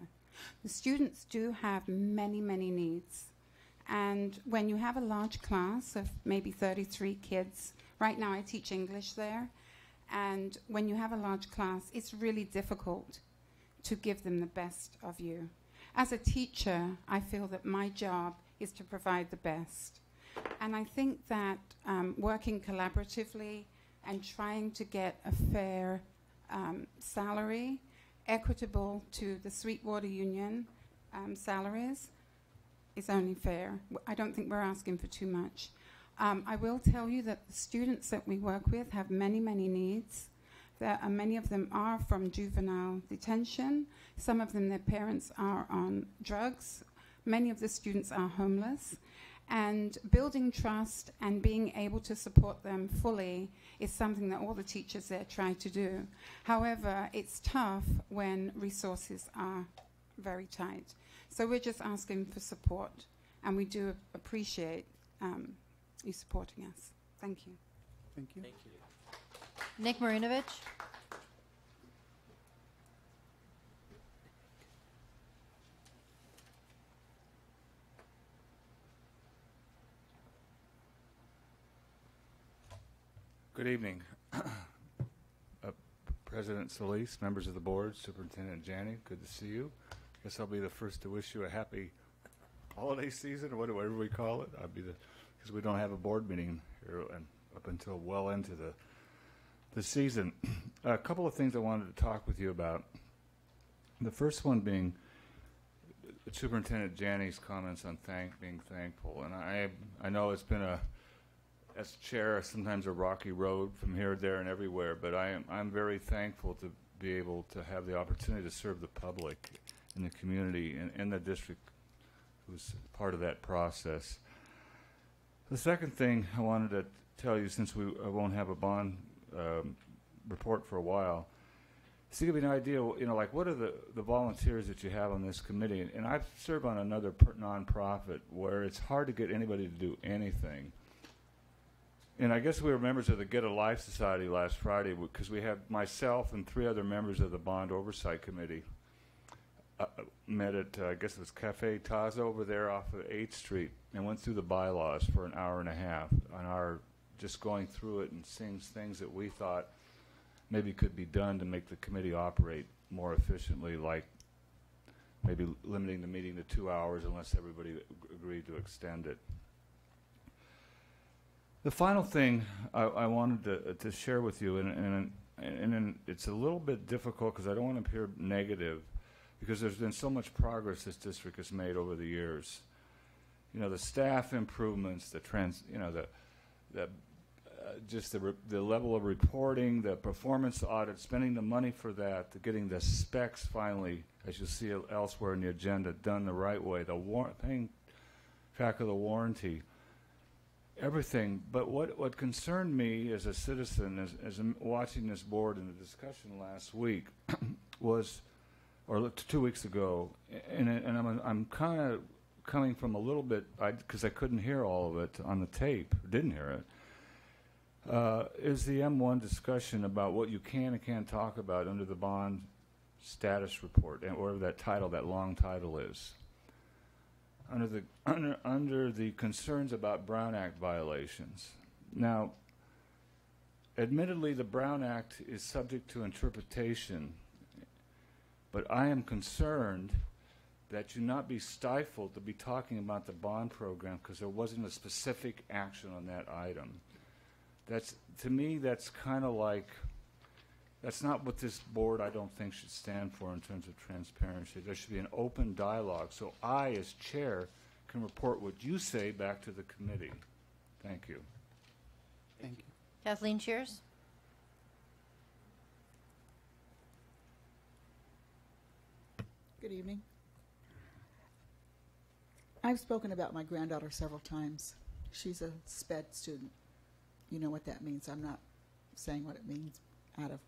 The students do have many, many needs, and when you have a large class of maybe 33 kids, right now I teach English there, and when you have a large class, it's really difficult to give them the best of you. As a teacher, I feel that my job is to provide the best. And I think that working collaboratively and trying to get a fair salary, equitable to the Sweetwater Union salaries, is only fair. I don't think we're asking for too much. I will tell you that the students that we work with have many, many needs. Many of them are from juvenile detention. Some of them, their parents are on drugs. Many of the students are homeless. And building trust and being able to support them fully is something that all the teachers there try to do. However, it's tough when resources are very tight. So we're just asking for support, and we do appreciate you supporting us. Thank you. Thank you. Thank you. Nick Marinovich. Good evening. President Solis, members of the board, Superintendent Janney, good to see you. Guess I'll be the first to wish you a happy holiday season, or whatever we call it. I'll be because we don't have a board meeting here and up until well into the season. A couple of things I wanted to talk with you about. The first one being Superintendent Janney's comments on being thankful, and I know it's been as chair, sometimes a rocky road from here, there, and everywhere, but I'm very thankful to be able to have the opportunity to serve the public in the community and in the district who's part of that process. The second thing I wanted to tell you, since I won't have a bond report for a while, is to give you an idea, like what are the volunteers that you have on this committee? And I've served on another nonprofit where it's hard to get anybody to do anything. And I guess we were members of the Get a Life Society last Friday because we had myself and 3 other members of the Bond Oversight Committee met at, I guess it was Cafe Taza over there off of 8th Street, and went through the bylaws for an hour and a half on our just going through it and seeing things that we thought maybe could be done to make the committee operate more efficiently, like maybe limiting the meeting to 2 hours unless everybody agreed to extend it. The final thing I wanted to share with you, and it's a little bit difficult because I don't want to appear negative, because there's been so much progress this district has made over the years. The staff improvements, just the level of reporting, the performance audit, spending the money for that, getting the specs finally, as you see elsewhere in the agenda, done the right way, paying track of the warranty. Everything, but what concerned me as a citizen, as watching this board in the discussion last week, was, or 2 weeks ago, and I'm kind of coming from a little bit, because I couldn't hear all of it on the tape, didn't hear it, is the M1 discussion about what you can and can't talk about under the bond status report, and whatever that long title is. Under the concerns about Brown Act violations. Now, admittedly, the Brown Act is subject to interpretation, but I am concerned that you not be stifled to be talking about the bond program because there wasn't a specific action on that item. To me, that's kind of like, that's not what this board, I don't think, should stand for in terms of transparency. There should be an open dialogue, so I, as chair, can report what you say back to the committee. Thank you. Thank you. Kathleen Shears. Good evening. I've spoken about my granddaughter several times. She's a SPED student. You know what that means. I'm not saying what it means out of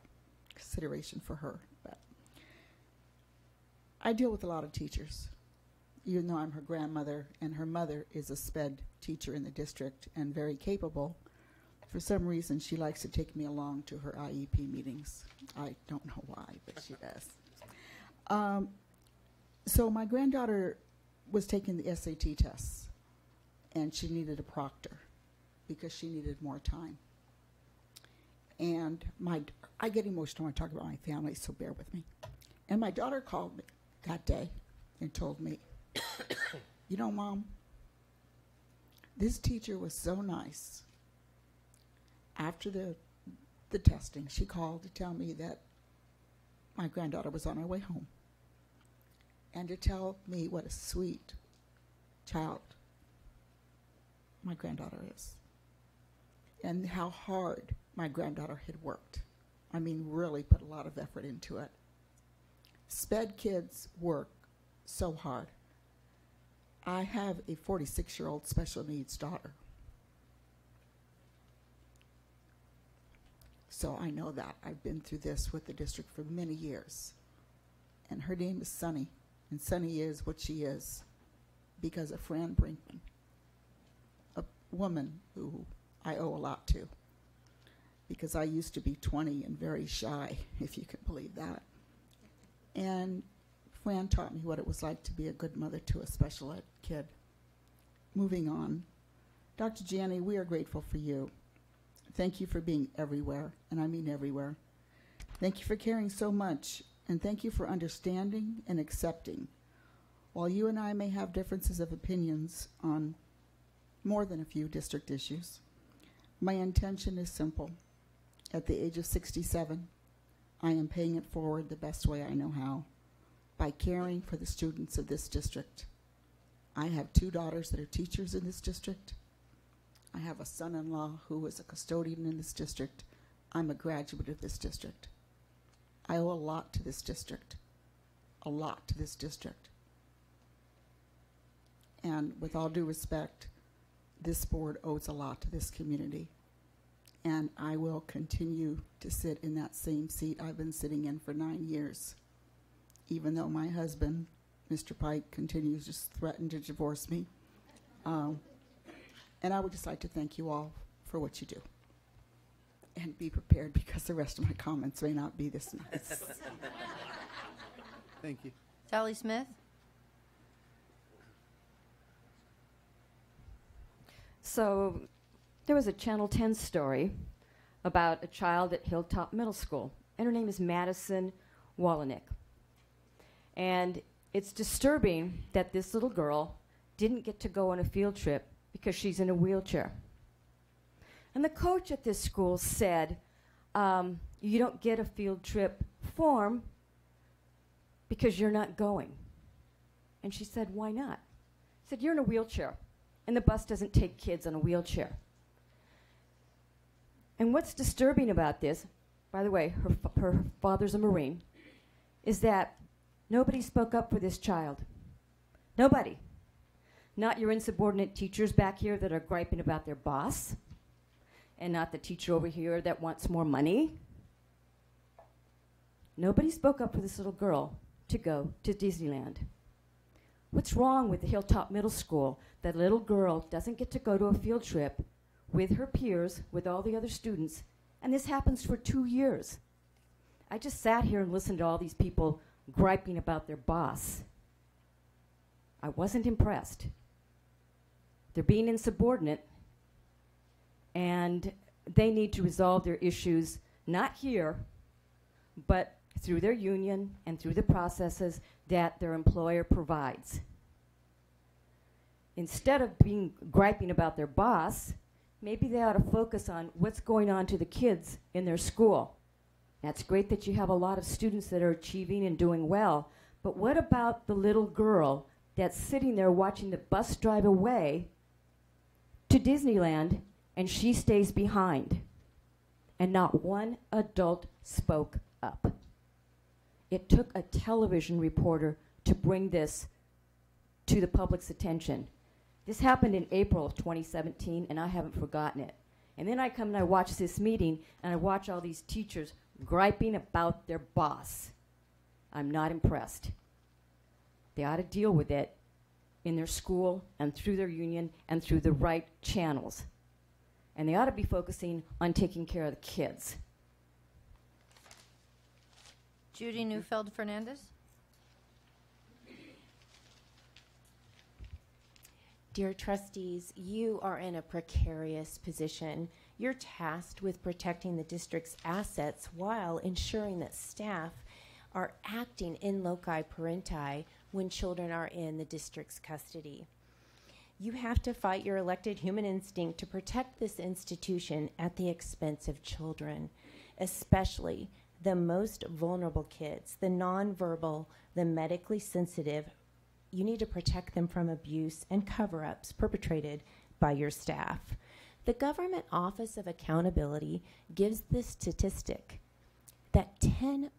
consideration for her, but I deal with a lot of teachers. Even though I'm her grandmother, and her mother is a SPED teacher in the district and very capable, for some reason she likes to take me along to her IEP meetings. I don't know why, but she does. So my granddaughter was taking the SAT tests, and she needed a proctor because she needed more time. And I get emotional when I talk about my family, so bear with me. And my daughter called me that day and told me, you know, Mom, this teacher was so nice. After the testing, she called to tell me that my granddaughter was on her way home, and to tell me what a sweet child my granddaughter is, and how hard my granddaughter had worked. I mean, really put a lot of effort into it. SPED kids work so hard. I have a 46-year-old special needs daughter. So I know that. I've been through this with the district for many years. And her name is Sunny. And Sunny is what she is because of Fran Brinkman, a woman who I owe a lot to. Because I used to be 20 and very shy, if you can believe that. And Fran taught me what it was like to be a good mother to a special ed kid. Moving on. Dr. Gianni, we are grateful for you. Thank you for being everywhere, and I mean everywhere. Thank you for caring so much, and thank you for understanding and accepting. While you and I may have differences of opinions on more than a few district issues, my intention is simple. At the age of 67, I am paying it forward the best way I know how, by caring for the students of this district. I have 2 daughters that are teachers in this district. I have a son-in-law who is a custodian in this district. I'm a graduate of this district. I owe a lot to this district, a lot to this district. And with all due respect, this board owes a lot to this community. And I will continue to sit in that same seat I've been sitting in for 9 years, even though my husband, Mr. Pike, continues to threaten to divorce me. And I would just like to thank you all for what you do. And be prepared because the rest of my comments may not be this nice. Thank you. Sally Smith. So there was a Channel 10 story about a child at Hilltop Middle School, and her name is Madison Wallenick. And it's disturbing that this little girl didn't get to go on a field trip because she's in a wheelchair. And the coach at this school said, you don't get a field trip form because you're not going. And she said, why not? He said, you're in a wheelchair, and the bus doesn't take kids on a wheelchair. And what's disturbing about this, by the way, her father's a Marine, is that nobody spoke up for this child. Nobody. Not your insubordinate teachers back here that are griping about their boss, and not the teacher over here that wants more money. Nobody spoke up for this little girl to go to Disneyland. What's wrong with the Hilltop Middle School that a little girl doesn't get to go to a field trip with her peers, with all the other students, and this happens for 2 years? I just sat here and listened to all these people griping about their boss. I wasn't impressed. They're being insubordinate, and they need to resolve their issues, not here, but through their union and through the processes that their employer provides. Instead of griping about their boss, maybe they ought to focus on what's going on to the kids in their school. That's great that you have a lot of students that are achieving and doing well, but what about the little girl that's sitting there watching the bus drive away to Disneyland, and she stays behind, and not one adult spoke up? It took a television reporter to bring this to the public's attention. This happened in April of 2017, and I haven't forgotten it. And then I come and I watch this meeting, and I watch all these teachers griping about their boss. I'm not impressed. They ought to deal with it in their school and through their union and through the right channels. And they ought to be focusing on taking care of the kids. Judy Neufeld Fernandez. Dear trustees, you are in a precarious position. You're tasked with protecting the district's assets while ensuring that staff are acting in loci parenti when children are in the district's custody. You have to fight your elected human instinct to protect this institution at the expense of children, especially the most vulnerable kids, the nonverbal, the medically sensitive. You need to protect them from abuse and cover-ups perpetrated by your staff. The Government Office of Accountability gives this statistic that 10%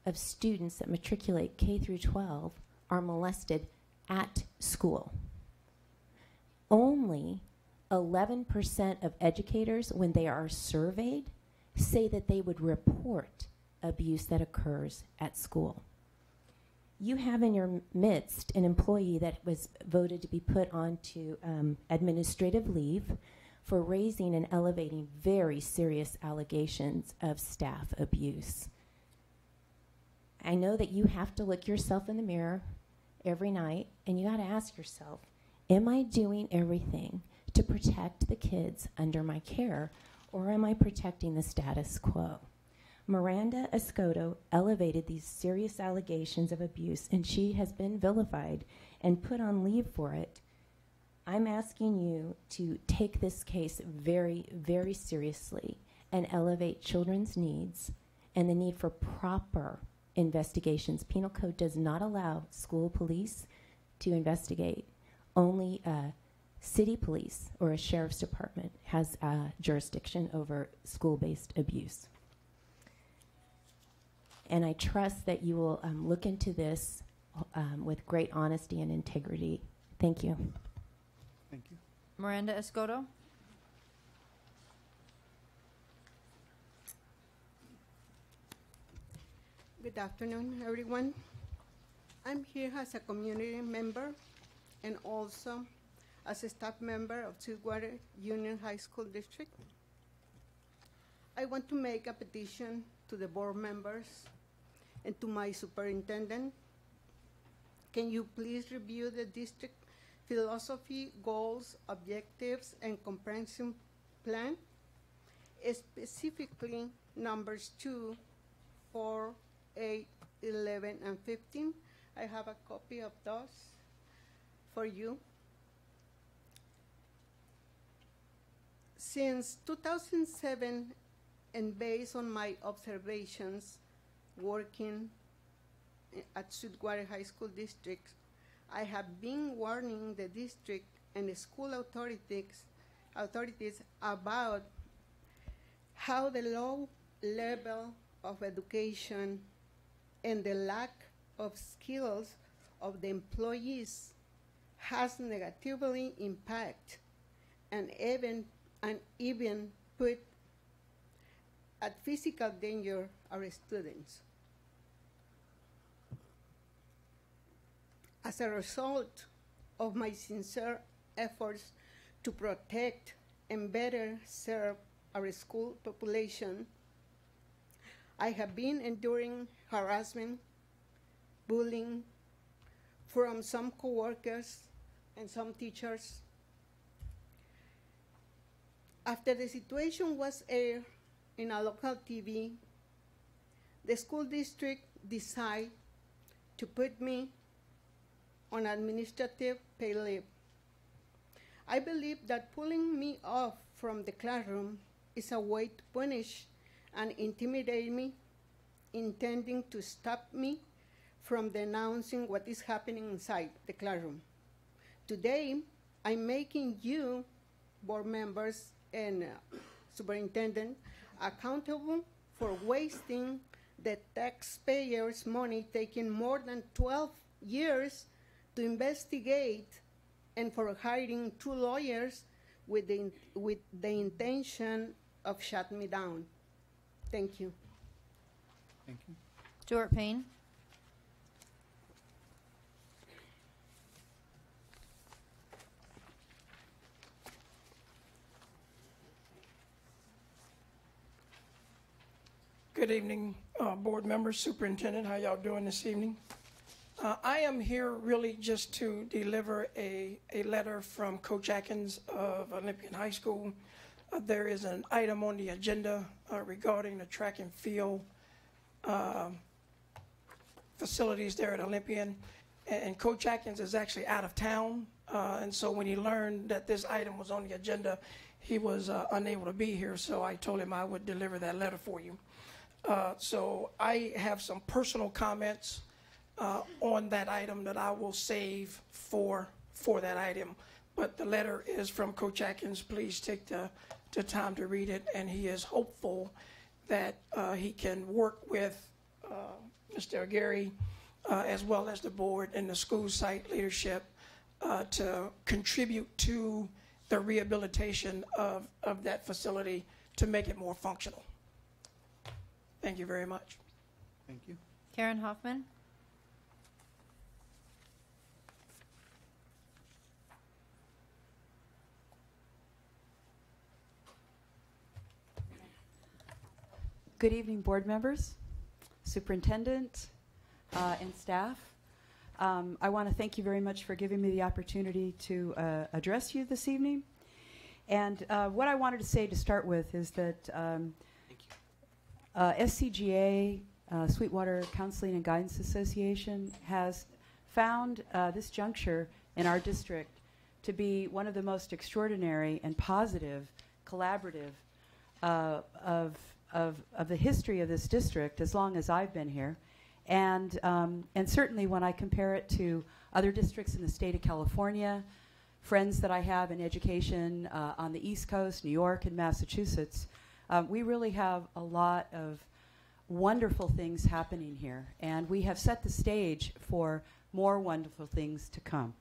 of students that matriculate K through 12 are molested at school. Only 11% of educators, when they are surveyed, say that they would report abuse that occurs at school. You have in your midst an employee that was voted to be put onto administrative leave for raising and elevating very serious allegations of staff abuse. I know that you have to look yourself in the mirror every night, and you got to ask yourself, am I doing everything to protect the kids under my care, or am I protecting the status quo? Miranda Escoto elevated these serious allegations of abuse, and she has been vilified and put on leave for it. I'm asking you to take this case very, very seriously and elevate children's needs and the need for proper investigations. Penal code does not allow school police to investigate. Only city police or a sheriff's department has jurisdiction over school-based abuse. And I trust that you will look into this with great honesty and integrity. Thank you. Thank you. Miranda Escoto. Good afternoon, everyone. I'm here as a community member and also as a staff member of Sweetwater Union High School District. I want to make a petition to the board members and to my superintendent. Can you please review the district philosophy, goals, objectives, and comprehensive plan? Specifically, numbers 2, 4, 8, 11, and 15. I have a copy of those for you. Since 2007, and based on my observations working at Sweetwater High School District, I have been warning the district and the school authorities about how the low level of education and the lack of skills of the employees has negatively impacted and even put at physical danger our students. As a result of my sincere efforts to protect and better serve our school population, I have been enduring harassment, bullying from some coworkers and some teachers. After the situation was aired in a local TV, the school district decided to put me on administrative pay leave. I believe that pulling me off from the classroom is a way to punish and intimidate me, intending to stop me from denouncing what is happening inside the classroom. Today, I'm making you, board members and superintendent, accountable for wasting the taxpayers' money, taking more than 12 years to investigate, and for hiring 2 lawyers with the intention of shutting me down. Thank you. Thank you. Stuart Payne. Good evening, board members, superintendent. How y'all doing this evening? I am here really just to deliver a letter from Coach Atkins of Olympian High School. There is an item on the agenda regarding the track and field facilities there at Olympian. And Coach Atkins is actually out of town. And so when he learned that this item was on the agenda, he was unable to be here. So I told him I would deliver that letter for you. So I have some personal comments on that item that I will save for that item. But the letter is from Coach Atkins. Please take the time to read it. And he is hopeful that he can work with Mr. Aguirre as well as the board and the school site leadership to contribute to the rehabilitation of that facility to make it more functional. Thank you very much. Thank you. Karen Hoffman. Good evening, board members, superintendent, and staff. I want to thank you very much for giving me the opportunity to address you this evening. And what I wanted to say to start with is that SCGA, Sweetwater Counseling and Guidance Association, has found this juncture in our district to be one of the most extraordinary and positive, collaborative of the history of this district as long as I've been here. And certainly when I compare it to other districts in the state of California, friends that I have in education on the East Coast, New York and Massachusetts, we really have a lot of wonderful things happening here. And we have set the stage for more wonderful things to come.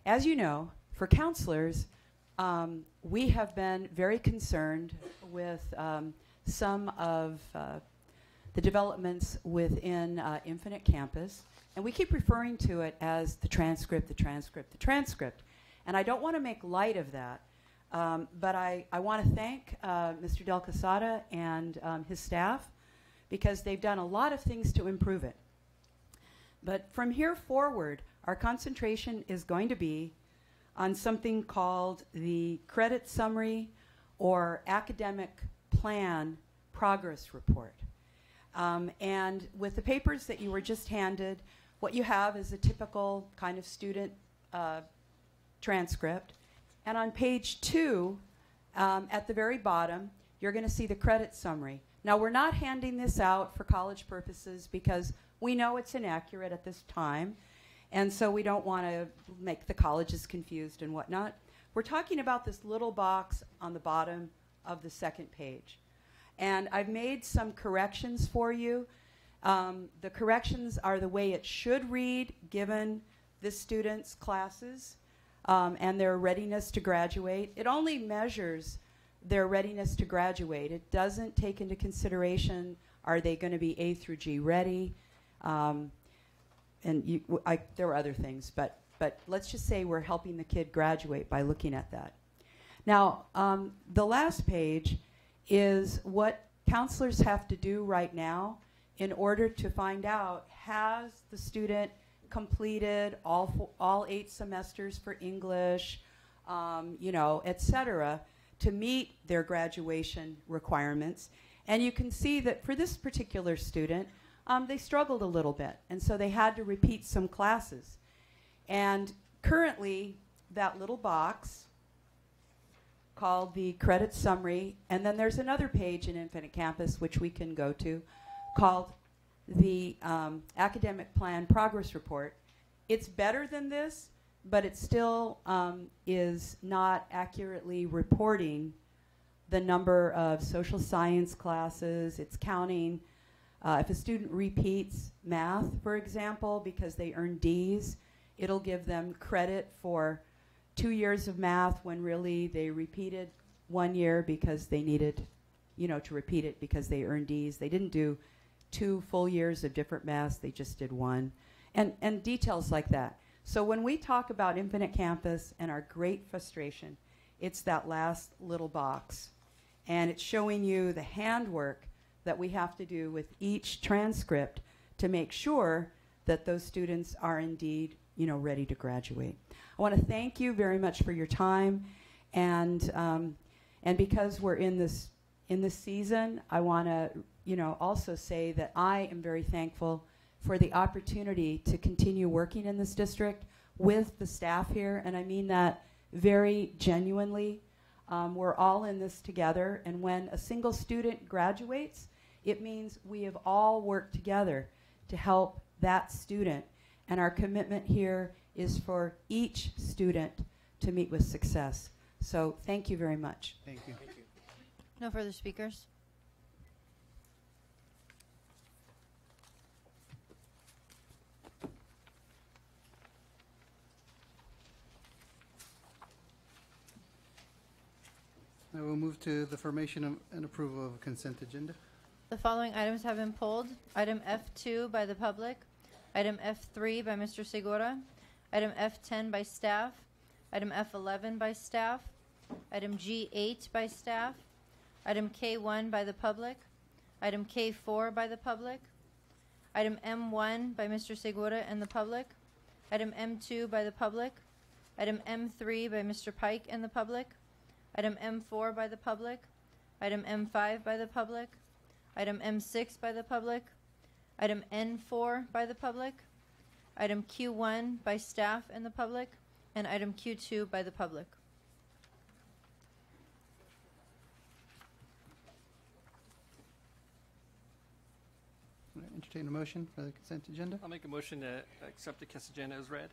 As you know, for counselors, we have been very concerned with some of the developments within Infinite Campus, and we keep referring to it as the transcript, the transcript, the transcript. And I don't want to make light of that, but I want to thank Mr. Del Casada and his staff, because they've done a lot of things to improve it. But from here forward, our concentration is going to be on something called the Credit Summary or Academic Plan Progress Report. And with the papers that you were just handed, what you have is a typical kind of student transcript. And on page 2, at the very bottom, you're going to see the credit summary. Now, we're not handing this out for college purposes because we know it's inaccurate at this time, and so we don't want to make the colleges confused and whatnot. We're talking about this little box on the bottom of the second page. And I've made some corrections for you. The corrections are the way it should read given this student's classes and their readiness to graduate. It only measures their readiness to graduate. It doesn't take into consideration, are they going to be A through G ready? And there were other things, but let's just say we're helping the kid graduate by looking at that. Now, the last page is what counselors have to do right now in order to find out, has the student completed all 8 semesters for English, et cetera, to meet their graduation requirements. And you can see that for this particular student, they struggled a little bit, and so they had to repeat some classes. And currently, that little box called the credit summary, and then there's another page in Infinite Campus which we can go to called the Academic Plan Progress Report. It's better than this, but it still is not accurately reporting the number of social science classes. It's counting if a student repeats math, for example, because they earn D's, it'll give them credit for 2 years of math when really they repeated 1 year because they needed, to repeat it because they earned D's. They didn't do 2 full years of different maths, they just did 1. And details like that. So when we talk about Infinite Campus and our great frustration, it's that last little box. And it's showing you the handwork that we have to do with each transcript to make sure that those students are indeed, ready to graduate. I want to thank you very much for your time, and because we're in this season, I want to, also say that I am very thankful for the opportunity to continue working in this district with the staff here, and I mean that very genuinely. We're all in this together, and when a single student graduates, it means we have all worked together to help that student, and our commitment here is for each student to meet with success. So thank you very much. Thank you. Thank you. No further speakers. Now we'll move to the formation and approval of consent agenda. The following items have been pulled. Item F2 by the public. Item F3 by Mr. Segura. Item F10 by staff. Item F11 by staff. Item G8 by staff. Item K1 by the public. Item K4 by the public. Item M1 by Mr. Segura and the public. Item M2 by the public. Item M3 by Mr. Pike and the public. Item M4 by the public. Item M5 by the public. Item M6 by the public. Item N4 by the public. Item Q1 by staff and the public. And item Q2 by the public. Entertain a motion for the consent agenda. I'll make a motion to accept the consent agenda as read.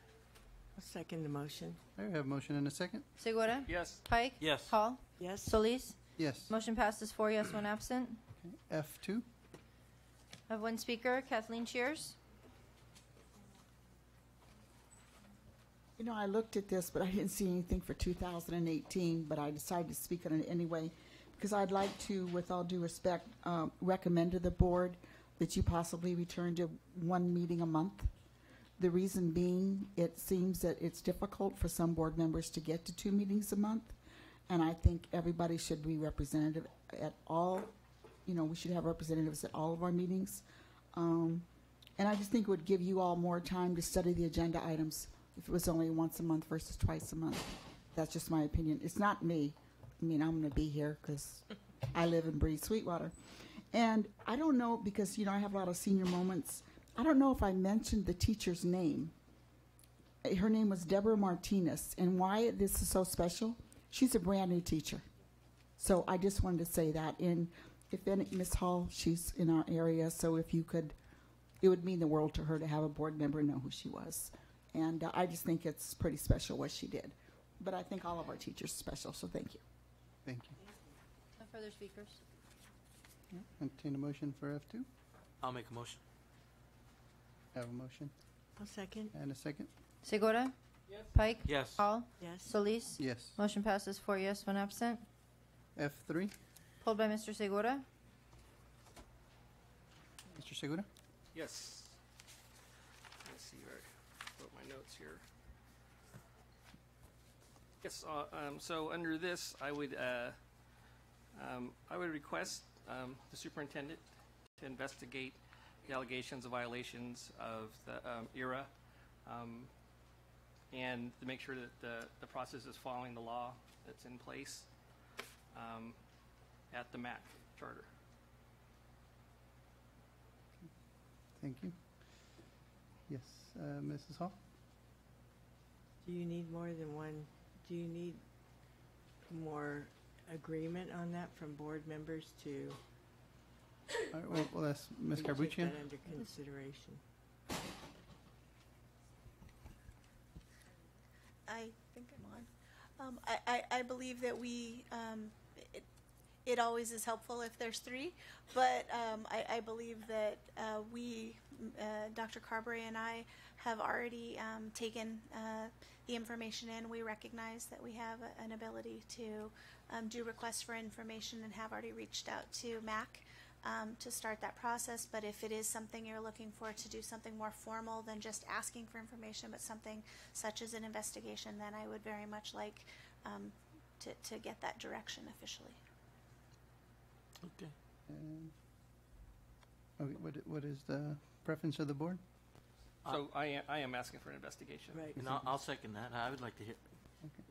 I'll second the motion. There, we have a motion and a second. Segura? Yes. Pike? Yes. Hall? Yes. Solis? Yes. Motion passes 4 yes, 1 absent. F2. I have one speaker, Kathleen Shears. You know, I looked at this, but I didn't see anything for 2018, but I decided to speak on it anyway, because I'd like to, with all due respect, recommend to the board that you possibly return to 1 meeting a month. The reason being, it seems that it's difficult for some board members to get to 2 meetings a month, and I think everybody should be representative at all. You know, we should have representatives at all of our meetings. And I just think it would give you all more time to study the agenda items if it was only once a month versus twice a month. That's just my opinion. It's not me. I mean, I'm going to be here because I live and breathe Sweetwater. And I don't know, because, you know, I have a lot of senior moments. I don't know if I mentioned the teacher's name. Her name was Deborah Martinez. And why this is so special, she's a brand new teacher. So I just wanted to say that. And if any, Ms. Hall, she's in our area, so if you could, it would mean the world to her to have a board member know who she was. And I just think it's pretty special what she did. But I think all of our teachers are special, so thank you. Thank you. No further speakers. Entertain a motion for F2. I'll make a motion. Have a motion I'll second. and a second. Segura? Yes. Pike? Yes. Hall? Yes. Solis? Yes. Motion passes 4 yes, 1 absent. F3. Pulled by Mr. Segura. Mr. Segura. Yes. Let's see where I wrote my notes here. Yes. So under this, I would request the superintendent to investigate the allegations of violations of the ERA, and to make sure that the process is following the law that's in place at the MAC charter. Thank you. Yes, Mrs. Hall. Do you need more than one? Do you need more agreement on that from board members to All right, well, that's Ms. take Carbuccian. that under consideration? I think I'm on. I believe that it always is helpful if there's 3, but I believe that Dr. Carberry and I have already taken the information in. We recognize that we have an ability to do requests for information and have already reached out to MAC to start that process. But if it is something you're looking for to do something more formal than just asking for information, but something such as an investigation, then I would very much like to get that direction officially. Okay. Okay, what is the preference of the board? So I am asking for an investigation. Right. And I'll second that. I would like to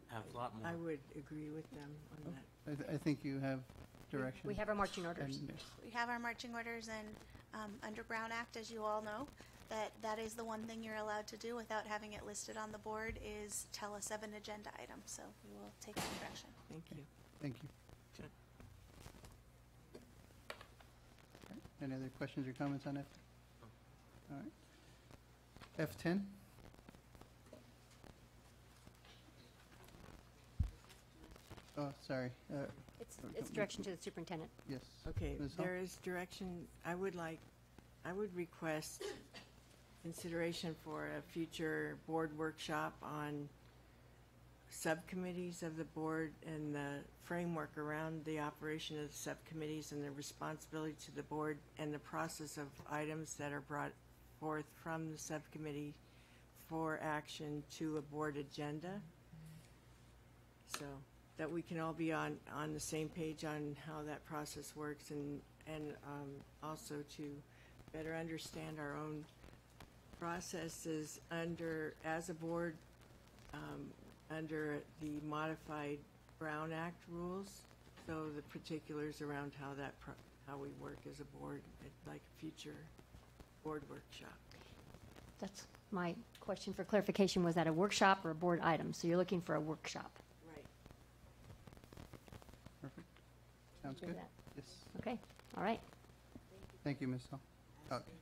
have a lot more. I would agree with them on that. I think you have direction. We have our marching orders. And- We have our marching orders, and under Brown Act, as you all know, that is the one thing you're allowed to do without having it listed on the board is tell us of an agenda item. So we will take that direction. Thank you. Thank you. Okay. Okay. Any other questions or comments on F? All right. F10. Oh, sorry. It's direction to the superintendent. Yes. Okay, Ms. Hall? there is direction. I would request consideration for a future board workshop on subcommittees of the board and the framework around the operation of the subcommittees and the responsibility to the board and the process of items that are brought forth from the subcommittee for action to a board agenda, so that we can all be on the same page on how that process works, and also to better understand our own processes as a board under the modified Brown Act rules, so the particulars around how we work as a board at like a future board workshop. That's my question for clarification. Was that a workshop or a board item? So you're looking for a workshop. Right. Perfect. Sounds good. Yes. Okay. All right. Thank you, Ms. Hall. Okay.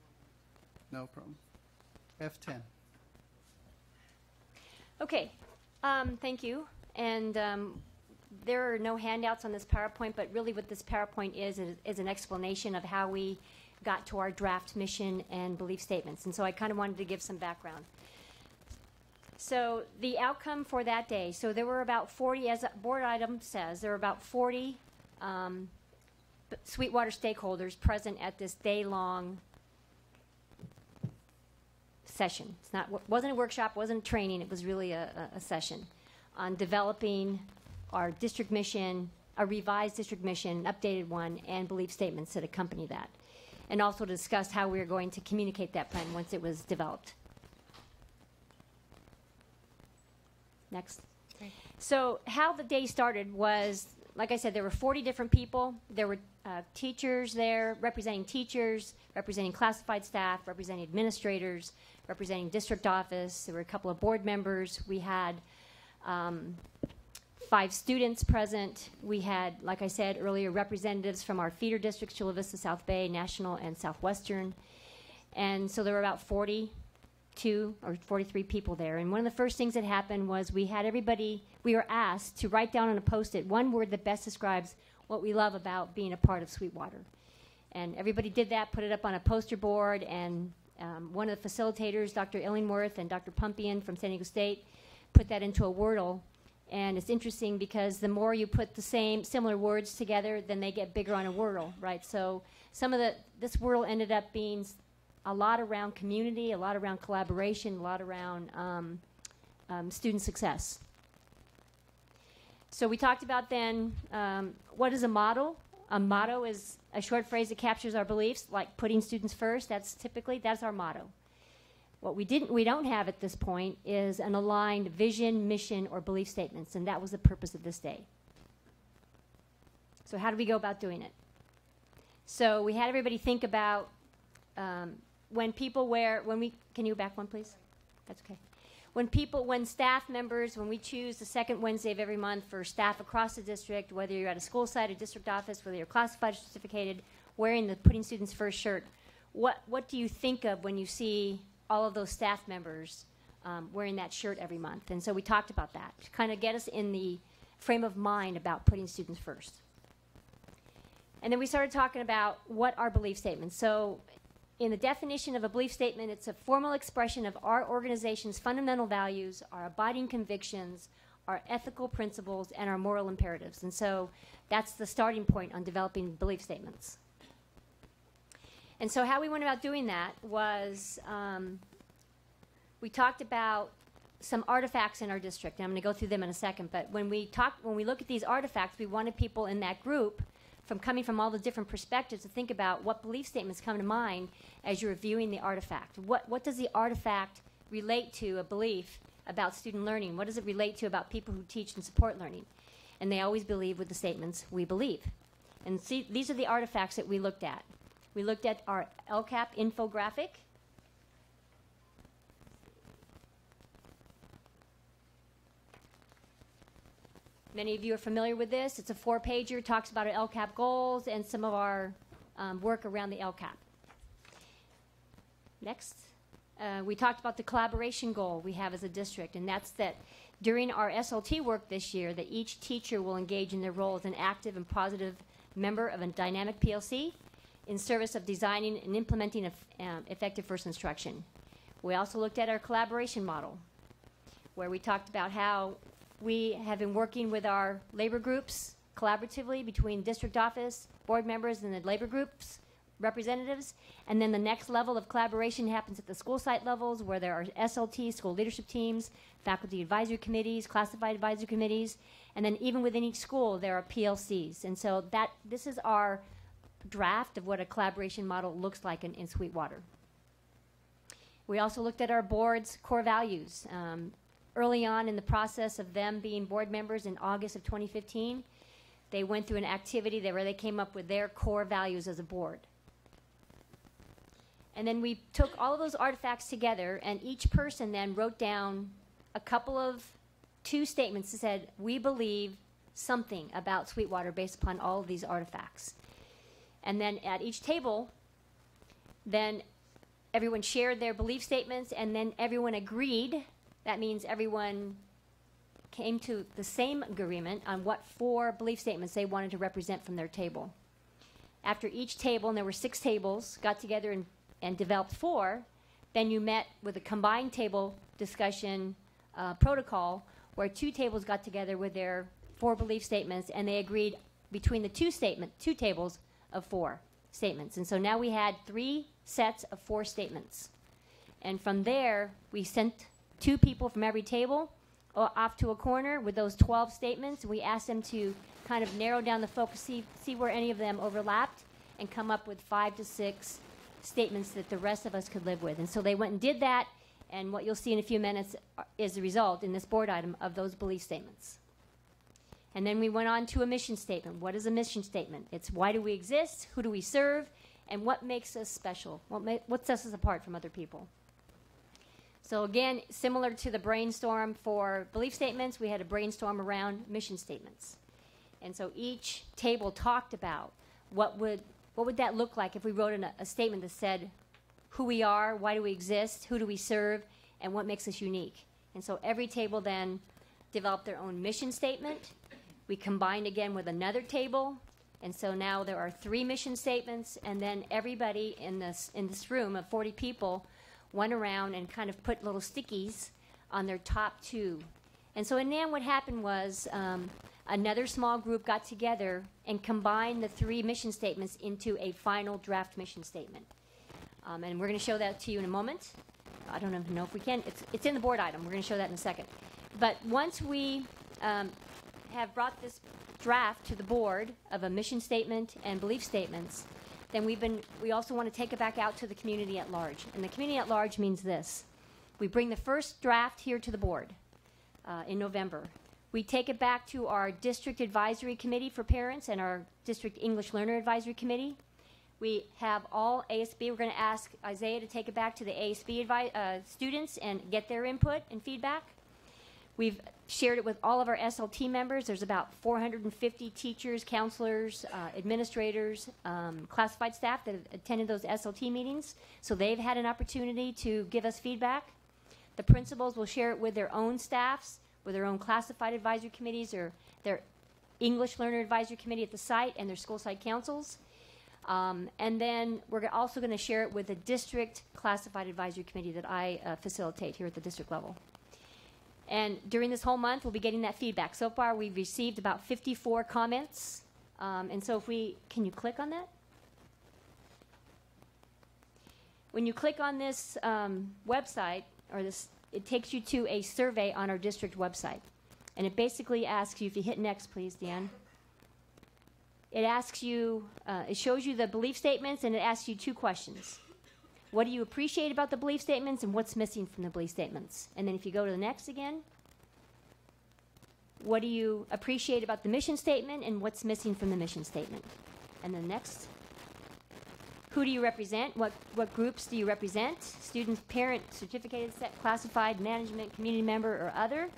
No problem. F10. Okay. Thank you. And there are no handouts on this PowerPoint, but really what this PowerPoint is an explanation of how we got to our draft mission and belief statements. And so I kind of wanted to give some background. So the outcome for that day, so there were about 40, as a board item says, there were about 40 Sweetwater stakeholders present at this day-long session. Wasn't a workshop, wasn't a training, it was really a session on developing our district mission, a revised district mission, an updated one, and belief statements that accompany that. And also to discuss how we were going to communicate that plan once it was developed. Next. Okay. So how the day started was, like I said, there were 40 different people. There were teachers there representing teachers, representing classified staff, representing administrators, representing district office. There were a couple of board members. We had 5 students present. We had, like I said earlier, representatives from our feeder districts, Chula Vista, South Bay, National, and Southwestern. And so there were about 42 or 43 people there. And one of the first things that happened was we were asked to write down on a Post-it one word that best describes what we love about being a part of Sweetwater. And everybody did that, put it up on a poster board, and one of the facilitators, Dr. Illingworth and Dr. Pumpian from San Diego State, put that into a Wordle. And it's interesting because the more you put the similar words together, then they get bigger on a Wordle, right? So this Wordle ended up being a lot around community, a lot around collaboration, a lot around student success. So we talked about then what is a motto? A motto is a short phrase that captures our beliefs, like putting students first. That's our motto. What we don't have at this point is an aligned vision, mission, or belief statements, and that was the purpose of this day. So how do we go about doing it? So we had everybody think about can you back one, please? That's okay. When staff members, when we choose the second Wednesday of every month for staff across the district, whether you're at a school site or district office, whether you're classified or certificated, wearing the Putting Students First shirt, what do you think of when you see all of those staff members wearing that shirt every month? And so we talked about that to kind of get us in the frame of mind about putting students first. And then we started talking about what are belief statements. So in the definition of a belief statement, it's a formal expression of our organization's fundamental values, our abiding convictions, our ethical principles, and our moral imperatives. And so that's the starting point on developing belief statements. And so how we went about doing that was we talked about some artifacts in our district. And I'm going to go through them in a second. But when we look at these artifacts, we wanted people in that group coming from all the different perspectives to think about what belief statements come to mind as you're reviewing the artifact. What does the artifact relate to a belief about student learning? What does it relate to about people who teach and support learning? And they always believe with the statements, we believe. And see, these are the artifacts that we looked at. We looked at our LCAP infographic. Many of you are familiar with this. It's a 4-pager, talks about our LCAP goals and some of our work around the LCAP. Next, we talked about the collaboration goal we have as a district, and that's that during our SLT work this year, that each teacher will engage in their role as an active and positive member of a dynamic PLC in service of designing and implementing effective first instruction. We also looked at our collaboration model, where we talked about how we have been working with our labor groups collaboratively between district office, board members, and the labor groups representatives. And then the next level of collaboration happens at the school site levels, where there are SLTs, school leadership teams, faculty advisory committees, classified advisory committees, and then even within each school there are PLCs. And so this is our draft of what a collaboration model looks like in Sweetwater. We also looked at our board's core values. Early on in the process of them being board members in August of 2015, they went through an activity where they came up with their core values as a board. And then we took all of those artifacts together, and each person then wrote down two statements that said, we believe something about Sweetwater based upon all of these artifacts. And then at each table, then everyone shared their belief statements, and then everyone agreed. That means everyone came to the same agreement on what 4 belief statements they wanted to represent from their table. After each table, and there were 6 tables, got together and developed 4, then you met with a combined table discussion protocol where 2 tables got together with their 4 belief statements, and they agreed between the 2 tables of 4 statements. And so now we had 3 sets of 4 statements. And from there, we sent 2 people from every table off to a corner with those 12 statements. We asked them to kind of narrow down the focus, see where any of them overlapped, and come up with 5 to 6 statements that the rest of us could live with. And so they went and did that, and what you'll see in a few minutes is the result in this board item of those belief statements. And then we went on to a mission statement. What is a mission statement? It's why do we exist, who do we serve, and what makes us special? What sets us apart from other people? So again, similar to the brainstorm for belief statements, we had a brainstorm around mission statements. And so each table talked about what would that look like if we wrote a statement that said who we are, why do we exist, who do we serve, and what makes us unique. And so every table then developed their own mission statement. We combined again with another table, and so now there are 3 mission statements, and then everybody in this room of 40 people went around and kind of put little stickies on their top 2. And so in the end what happened was another small group got together and combined the 3 mission statements into a final draft mission statement. And we're going to show that to you in a moment. I don't even know if we can. It's in the board item. We're going to show that in a second. But once we have brought this draft to the board of a mission statement and belief statements, then we also want to take it back out to the community at large. And the community at large means this. We bring the first draft here to the board in November. We take it back to our district advisory committee for parents and our district English learner advisory committee. We have all ASB. We're going to ask Isaiah to take it back to the ASB students and get their input and feedback. We've shared it with all of our SLT members. There's about 450 teachers, counselors, administrators, classified staff that have attended those SLT meetings. So they've had an opportunity to give us feedback. The principals will share it with their own staffs, with their own classified advisory committees or their English learner advisory committee at the site and their school site councils. And then we're also going to share it with the district classified advisory committee that I facilitate here at the district level. And during this whole month, we'll be getting that feedback. So far, we've received about 54 comments. And so can you click on that? When you click on this website, it takes you to a survey on our district website. And it basically asks you, if you hit next, please, Dan. It asks you, it shows you the belief statements, and it asks you 2 questions. What do you appreciate about the belief statements, and what's missing from the belief statements? And then if you go to the next again, what do you appreciate about the mission statement, and what's missing from the mission statement? And then next, who do you represent? What groups do you represent? Students, parent, certificated, classified, management, community member, or other?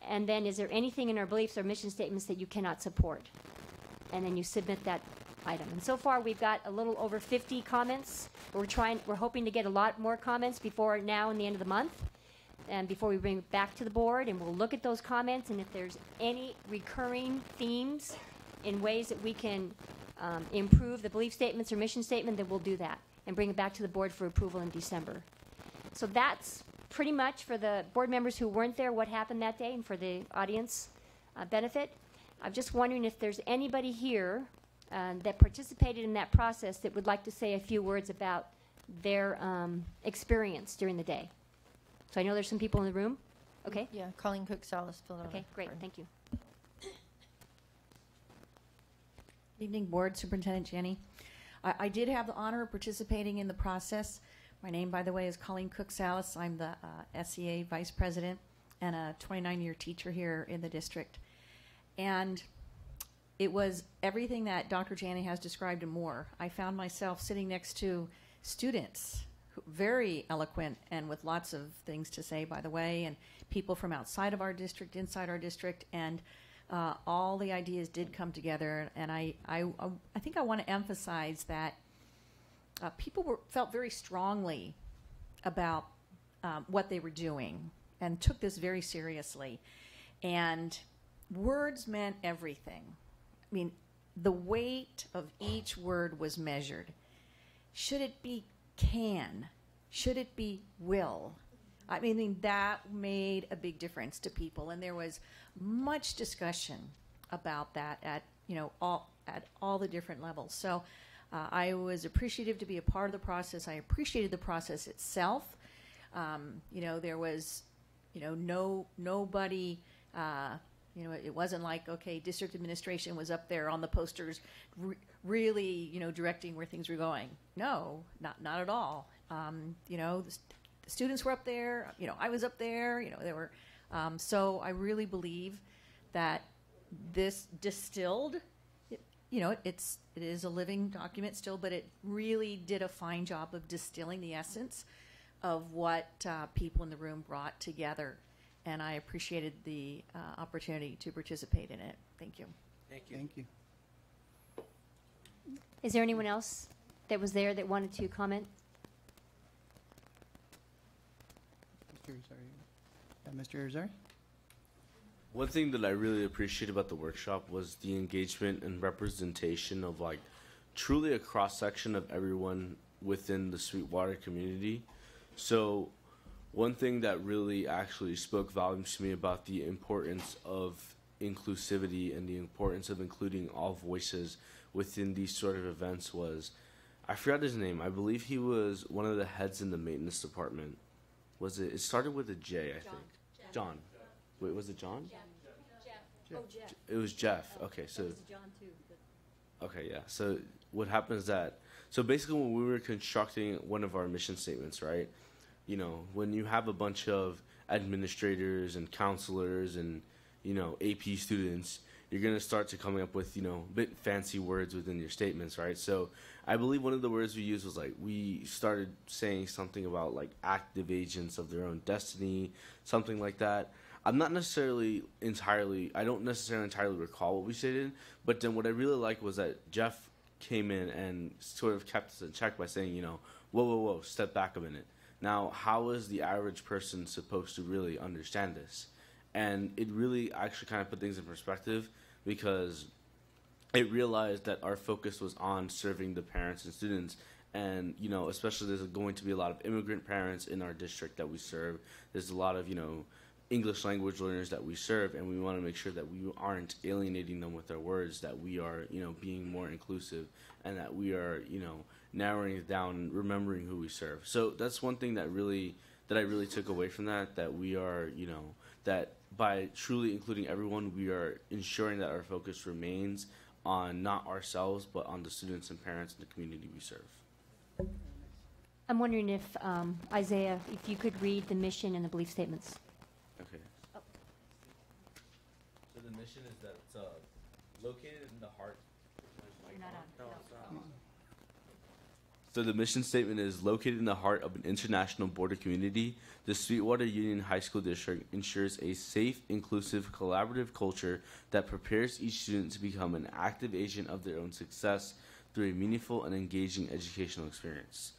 And then is there anything in our beliefs or mission statements that you cannot support? And then you submit that item. And so far we've got a little over 50 comments. We're hoping to get a lot more comments before now and the end of the month, and before we bring it back to the board, and we'll look at those comments, and if there's any recurring themes in ways that we can improve the belief statements or mission statement, then we'll do that and bring it back to the board for approval in December. So that's pretty much for the board members who weren't there what happened that day and for the audience benefit. I'm just wondering if there's anybody here that participated in that process that would like to say a few words about their experience during the day. So I know there's some people in the room. Okay. Yeah, Colleen Cook Salas filled out. Okay, great. Thank you. Good evening, Board. Superintendent Jenny. I did have the honor of participating in the process. My name, by the way, is Colleen Cook Salas. I'm the SEA Vice President and a 29-year teacher here in the district. And it was everything that Dr. Janney has described and more. I found myself sitting next to students, very eloquent and with lots of things to say, by the way, and people from outside of our district, inside our district, and all the ideas did come together. And I think I want to emphasize that people felt very strongly about what they were doing and took this very seriously. And words meant everything. I mean, the weight of each word was measured. Should it be can? Should it be will? I mean, that made a big difference to people, and there was much discussion about that at all the different levels. So I was appreciative to be a part of the process. I appreciated the process itself. There was, nobody. It wasn't like, okay, district administration was up there on the posters, really, directing where things were going. No, not at all. The students were up there. I was up there. There were. So I really believe that this distilled. It is a living document still, but it really did a fine job of distilling the essence of what people in the room brought together. And I appreciated the opportunity to participate in it. Thank you. Thank you. Thank you. Is there anyone else that was there that wanted to comment? Mr. Irizarry? One thing that I really appreciate about the workshop was the engagement and representation of truly a cross-section of everyone within the Sweetwater community. So one thing that really actually spoke volumes to me about the importance of inclusivity and the importance of including all voices within these sort of events was, I forgot his name. I believe he was one of the heads in the maintenance department. Was it? It started with a J, I think. John. Wait, was it John? Jeff. Oh, Jeff. It was Jeff. Okay, so. John too. Okay, yeah. So what happens is that, so basically when we were constructing one of our mission statements, right? When you have a bunch of administrators and counselors and, AP students, you're going to start to coming up with, a bit fancy words within your statements, right? So I believe one of the words we used was we started saying something about active agents of their own destiny, something like that. I don't necessarily entirely recall what we stated, but then what I really liked was that Jeff came in and sort of kept us in check by saying, whoa, step back a minute. Now, how is the average person supposed to really understand this? And it really actually kind of put things in perspective, because it realized that our focus was on serving the parents and students. And, especially there's going to be a lot of immigrant parents in our district that we serve. There's a lot of, English language learners that we serve, and we want to make sure that we aren't alienating them with our words, that we are, being more inclusive, and that we are, narrowing it down and remembering who we serve. So that's one thing that I really took away from that we are, that by truly including everyone, we are ensuring that our focus remains on not ourselves, but on the students and parents and the community we serve. I'm wondering if, Isaiah, if you could read the mission and the belief statements. Okay. Oh. So the mission is that it's located in the heart. So the mission statement is located in the heart of an international border community. The Sweetwater Union High School District ensures a safe, inclusive, collaborative culture that prepares each student to become an active agent of their own success through a meaningful and engaging educational experience.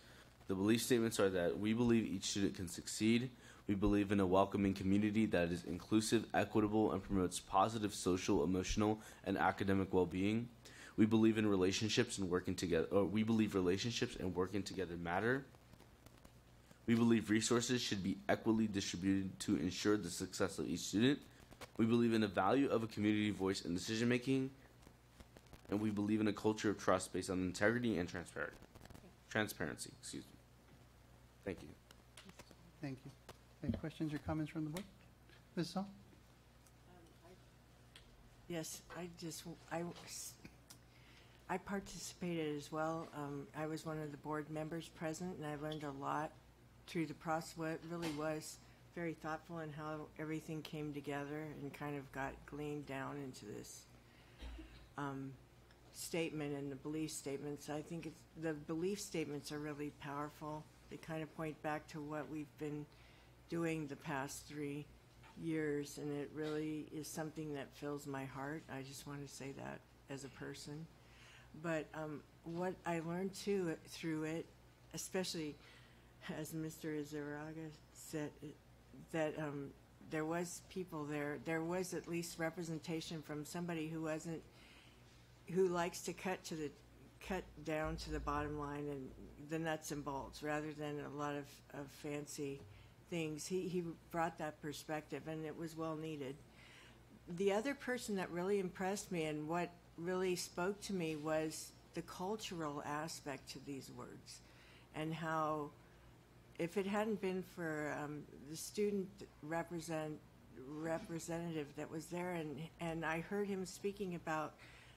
The belief statements are that we believe each student can succeed. We believe in a welcoming community that is inclusive, equitable, and promotes positive social, emotional, and academic well-being. We believe in relationships and working together. We believe relationships and working together matter. We believe resources should be equally distributed to ensure the success of each student. We believe in the value of a community voice in decision making, and we believe in a culture of trust based on integrity and transparency. Excuse me. Thank you. Thank you. Any questions or comments from the board? Ms. Saul? Yes, I participated as well. I was one of the board members present, and I learned a lot through the process. What it really was very thoughtful in how everything came together and kind of got gleaned down into this statement and the belief statements. I think the belief statements are really powerful. They kind of point back to what we've been doing the past 3 years, and it really is something that fills my heart. I just want to say that as a person. But what I learned too through it, especially as Mr. Izaraga said, that there was people there. There was at least representation from somebody who likes to cut down to the bottom line and the nuts and bolts rather than a lot of fancy things. He brought that perspective, and it was well needed. The other person that really impressed me and what really spoke to me was the cultural aspect to these words, and how if it hadn't been for the student representative that was there, and I heard him speaking about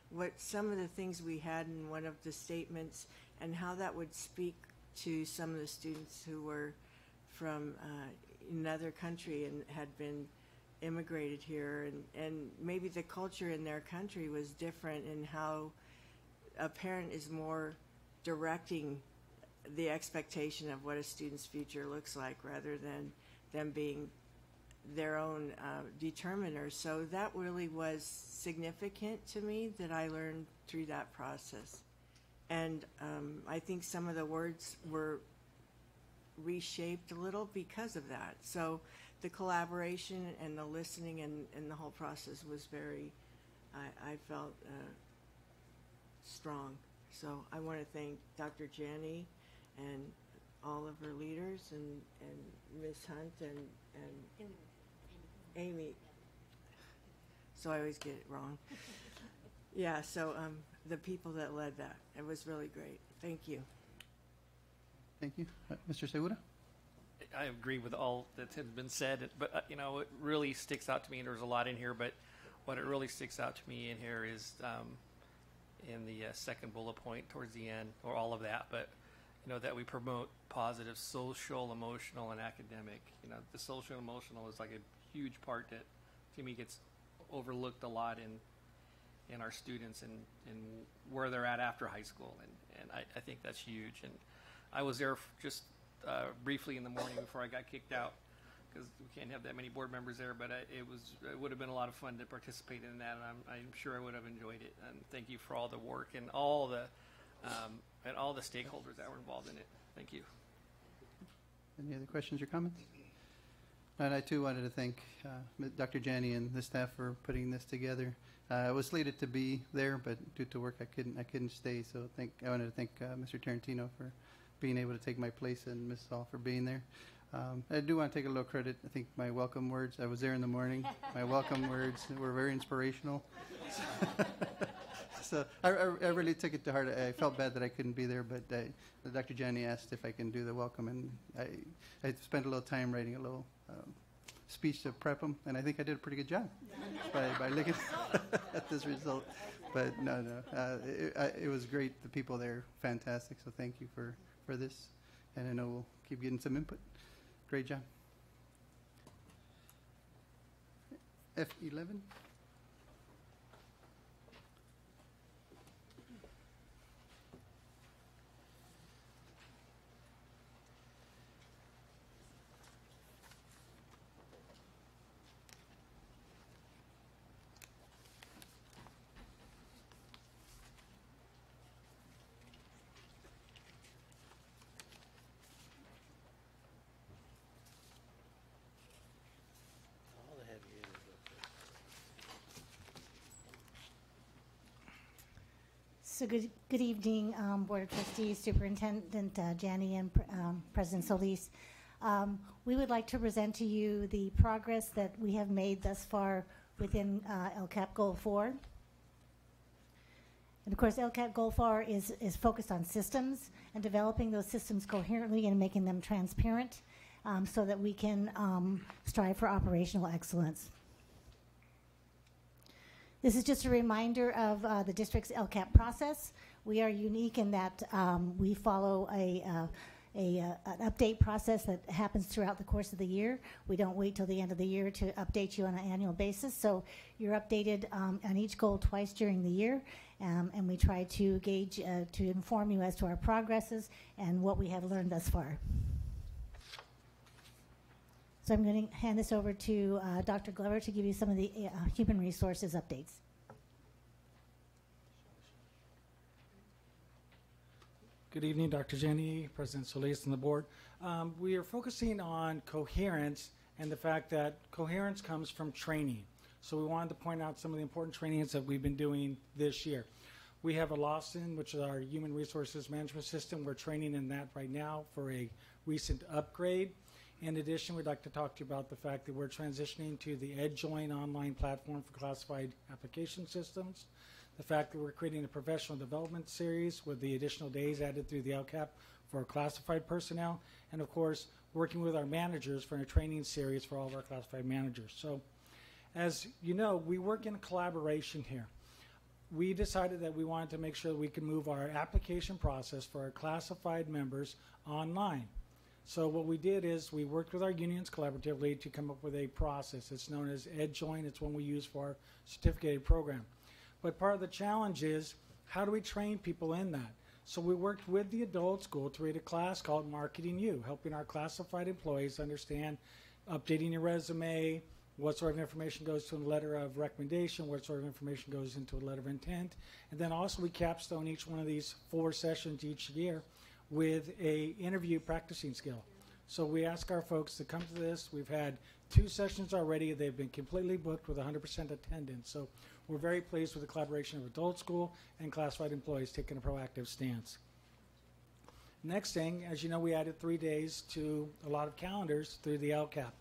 what some of the things we had in one of the statements and how that would speak to some of the students who were from another country and had been immigrated here, and maybe the culture in their country was different, and how a parent is more directing the expectation of what a student's future looks like rather than them being their own determiners. So that really was significant to me that I learned through that process. And I think some of the words were reshaped a little because of that. So the collaboration and the listening and the whole process was very, I felt strong. So I want to thank Dr. Janney and all of her leaders, and Ms. Hunt and Amy. So I always get it wrong. Yeah, so the people that led that, it was really great. Thank you. Thank you. Mr. Segura? I agree with all that has been said, but it really sticks out to me, and there's a lot in here, but what it really sticks out to me in here is in the second bullet point towards the end, or all of that, but that we promote positive social, emotional, and academic. The social and emotional is like a huge part that to me gets overlooked a lot in our students and where they're at after high school, and I think that's huge. And I was there just briefly in the morning before I got kicked out, because we can't have that many board members there, but it would have been a lot of fun to participate in that, and I'm sure I would have enjoyed it. And thank you for all the work and all the stakeholders that were involved in it. Thank you. Any other questions or comments? And I too wanted to thank Dr. Janney and the staff for putting this together. I was slated to be there, but due to work, I couldn't stay. So I wanted to thank Mr. Tarantino for being able to take my place, and Ms. Saul for being there. I do want to take a little credit. I think my welcome words, I was there in the morning. My welcome words were very inspirational. So I really took it to heart. I felt bad that I couldn't be there, but Dr. Janney asked if I can do the welcome, and I spent a little time writing a little speech to prep them, and I think I did a pretty good job by looking at this result. But no, it was great. The people there, fantastic. So thank you for this, and I know we'll keep getting some input. Great job. F11. So good evening, Board of Trustees, Superintendent Janney, and President Solis. We would like to present to you the progress that we have made thus far within LCAP Goal 4. And of course, LCAP Goal 4 is focused on systems and developing those systems coherently and making them transparent so that we can strive for operational excellence. This is just a reminder of the district's LCAP process. We are unique in that we follow an update process that happens throughout the course of the year. We don't wait till the end of the year to update you on an annual basis. So you're updated on each goal twice during the year, and we try to gauge, to inform you as to our progresses and what we have learned thus far. So I'm going to hand this over to Dr. Glover to give you some of the human resources updates. Good evening, Dr. Jenny, President Solis, and the board. We are focusing on coherence and the fact that coherence comes from training. So we wanted to point out some of the important trainings that we've been doing this year. We have a Lawson, which is our human resources management system. We're training in that right now for a recent upgrade. In addition, we'd like to talk to you about the fact that we're transitioning to the EdJoin online platform for classified application systems. The fact that we're creating a professional development series with the additional days added through the LCAP for classified personnel, and of course, working with our managers for a training series for all of our classified managers. So, as you know, we work in collaboration here. We decided that we wanted to make sure that we could move our application process for our classified members online. So what we did is we worked with our unions collaboratively to come up with a process. It's known as EdJoin. It's one we use for our certificated program. But part of the challenge is, how do we train people in that? So we worked with the adult school to create a class called Marketing You, helping our classified employees understand updating your resume, what sort of information goes to a letter of recommendation, what sort of information goes into a letter of intent. And then also we capstone each one of these 4 sessions each year with a interview practicing skill. So we ask our folks to come to this. We've had 2 sessions already. They've been completely booked with 100% attendance. So we're very pleased with the collaboration of adult school and classified employees taking a proactive stance. Next thing, as you know, we added 3 days to a lot of calendars through the LCAP.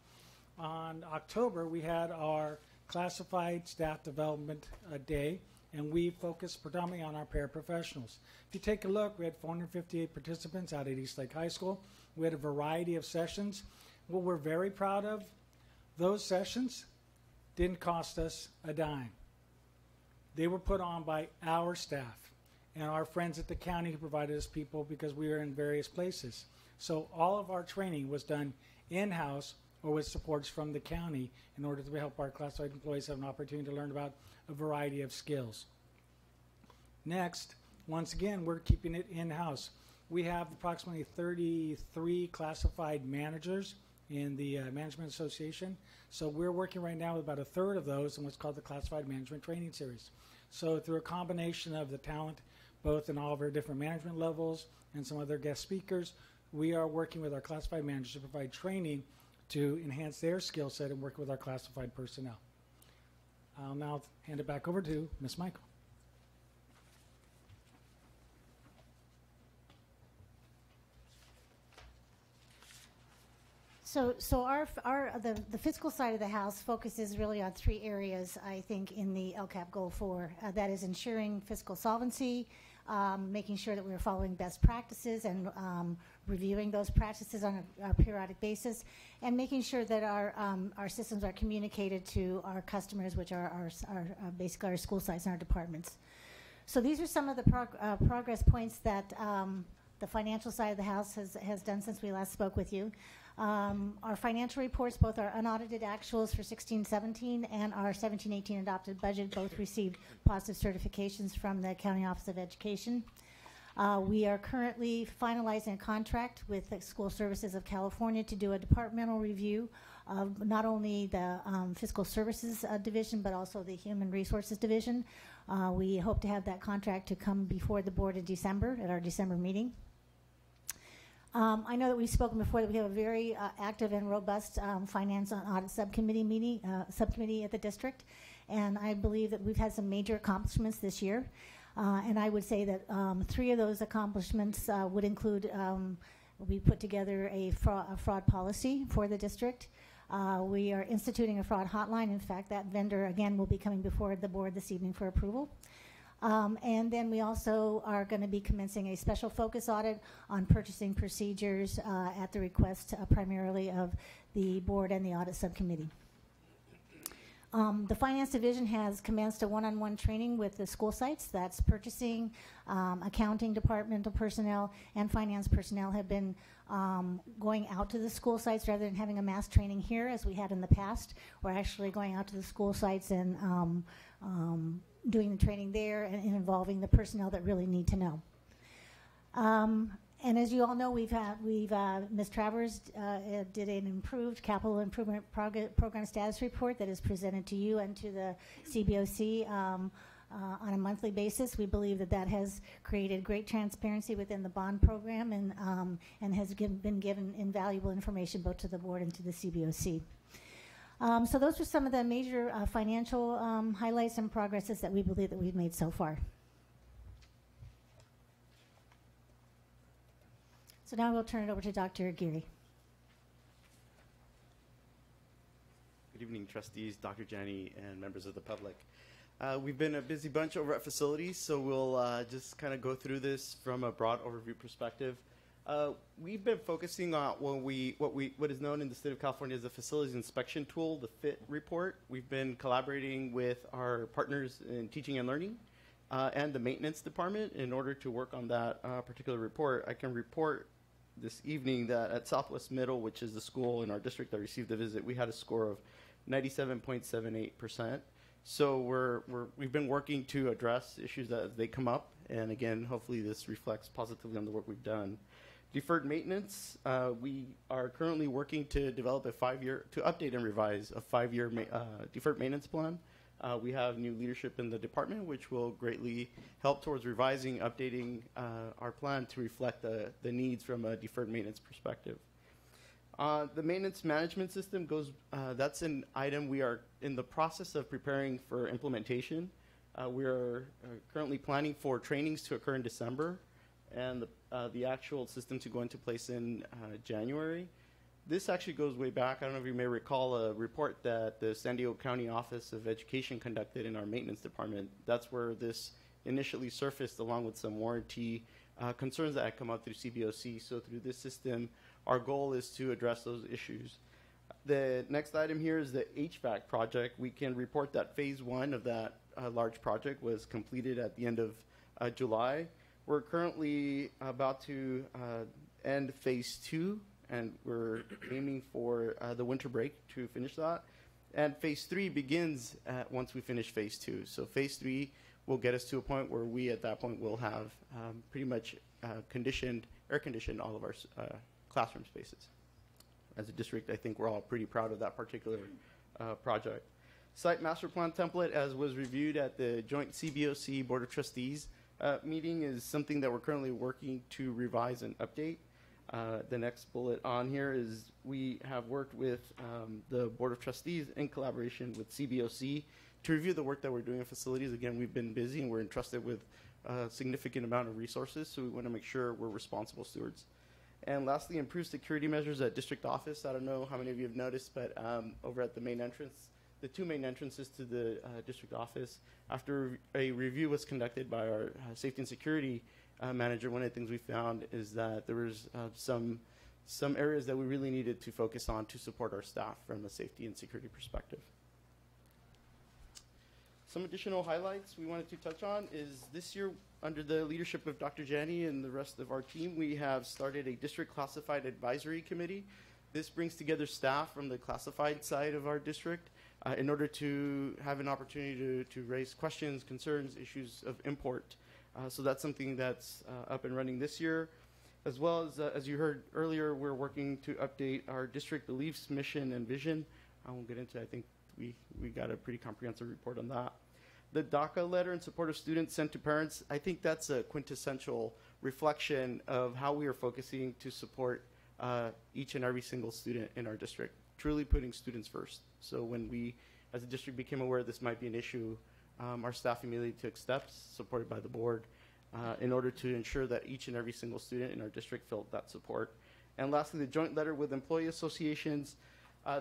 On October, we had our classified staff development day, and we focused predominantly on our paraprofessionals. If you take a look, we had 458 participants out at Eastlake High School. We had a variety of sessions. What we're very proud of, those sessions didn't cost us a dime. They were put on by our staff and our friends at the county who provided us people because we were in various places. So all of our training was done in-house or with supports from the county in order to help our classified employees have an opportunity to learn about a variety of skills. Next, once again, we're keeping it in-house. We have approximately 33 classified managers in the Management Association. So we're working right now with about 1/3 of those in what's called the Classified Management Training Series. So through a combination of the talent, both in all of our different management levels and some other guest speakers, we are working with our classified managers to provide training to enhance their skill set and work with our classified personnel. I'll now hand it back over to Ms. Michael. So the fiscal side of the house focuses really on 3 areas, I think, in the LCAP Goal 4. That is ensuring fiscal solvency, making sure that we're following best practices and reviewing those practices on a periodic basis, and making sure that our systems are communicated to our customers, which are basically our school sites and our departments. So these are some of the progress points that the financial side of the house has done since we last spoke with you. Our financial reports, both our unaudited actuals for 16-17 and our 17-18 adopted budget, both received positive certifications from the County Office of Education. We are currently finalizing a contract with the School Services of California to do a departmental review of not only the Fiscal Services Division, but also the Human Resources Division. We hope to have that contract to come before the board in December, at our December meeting. I know that we've spoken before that we have a very active and robust finance and audit subcommittee subcommittee at the district, and I believe that we've had some major accomplishments this year. And I would say that 3 of those accomplishments would include we put together a fraud policy for the district. We are instituting a fraud hotline. In fact, that vendor, again, will be coming before the board this evening for approval. And then we also are going to be commencing a special focus audit on purchasing procedures at the request primarily of the board and the audit subcommittee. The finance division has commenced a one-on-one training with the school sites. That's purchasing, accounting departmental personnel, and finance personnel have been going out to the school sites rather than having a mass training here as we had in the past. We're actually going out to the school sites and doing the training there and involving the personnel that really need to know. And as you all know, Ms. Travers did an improved capital improvement program status report that is presented to you and to the CBOC on a monthly basis. We believe that has created great transparency within the bond program and has been given invaluable information both to the board and to the CBOC. So those were some of the major financial highlights and progresses that we believe that we've made so far. So now we'll turn it over to Dr. Geary. Good evening, trustees, Dr. Janney, and members of the public. We've been a busy bunch over at facilities, so we'll just kind of go through this from a broad overview perspective. We've been focusing on what is known in the state of California as the facilities inspection tool, the FIT report. We've been collaborating with our partners in teaching and learning and the maintenance department in order to work on that particular report. I can report this evening that at Southwest Middle, which is the school in our district that received the visit, we had a score of 97.78%. So we've been working to address issues as they come up, and again, hopefully this reflects positively on the work we've done. Deferred maintenance, we are currently working to develop to update and revise a 5-year deferred maintenance plan. We have new leadership in the department, which will greatly help towards revising, updating our plan to reflect the needs from a deferred maintenance perspective. The maintenance management system that's an item we are in the process of preparing for implementation. We are currently planning for trainings to occur in December and the actual system to go into place in January. This actually goes way back. I don't know if you may recall a report that the San Diego County Office of Education conducted in our maintenance department. That's where this initially surfaced, along with some warranty concerns that had come up through CBOC. So through this system, our goal is to address those issues. The next item here is the HVAC project. We can report that phase 1 of that large project was completed at the end of July. We're currently about to end phase 2, and we're aiming for the winter break to finish that. And phase 3 begins once we finish phase 2. So phase 3 will get us to a point where we, at that point, will have pretty much air-conditioned all of our classroom spaces. As a district, I think we're all pretty proud of that particular project. Site master plan template, as was reviewed at the joint CBOC Board of Trustees meeting, is something that we're currently working to revise and update. The next bullet on here is we have worked with the Board of Trustees in collaboration with CBOC to review the work that we're doing in facilities. Again, we've been busy and we're entrusted with a significant amount of resources, so we want to make sure we're responsible stewards. And lastly, improved security measures at district office. I don't know how many of you have noticed, but over at the main entrance, the 2 main entrances to the district office, after a review was conducted by our safety and security manager, one of the things we found is that there was some areas that we really needed to focus on to support our staff from a safety and security perspective. Some additional highlights we wanted to touch on is this year, under the leadership of Dr. Janney and the rest of our team, we have started a district classified advisory committee. This brings together staff from the classified side of our district in order to have an opportunity to raise questions, concerns, issues of import. So that's something that's up and running this year. As well as you heard earlier, we're working to update our district beliefs, mission, and vision. I won't get into it. I think we got a pretty comprehensive report on that. The DACA letter in support of students sent to parents, I think that's a quintessential reflection of how we are focusing to support each and every single student in our district, truly putting students first. So when we, as a district, became aware this might be an issue, our staff immediately took steps, supported by the board, in order to ensure that each and every single student in our district felt that support. And lastly, the joint letter with employee associations.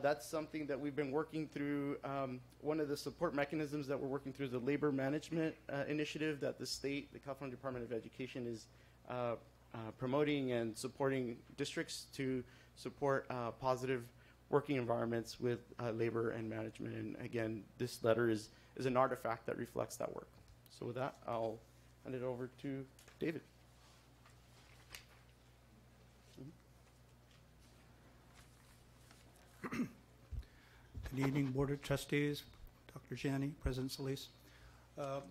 That's something that we've been working through. One of the support mechanisms that we're working through is the labor management initiative that the state, the California Department of Education, is promoting and supporting districts to support positive working environments with labor and management. And again, this letter is an artifact that reflects that work. So with that, I'll hand it over to David. Good evening, Board of Trustees, Dr. Janney, President Solis.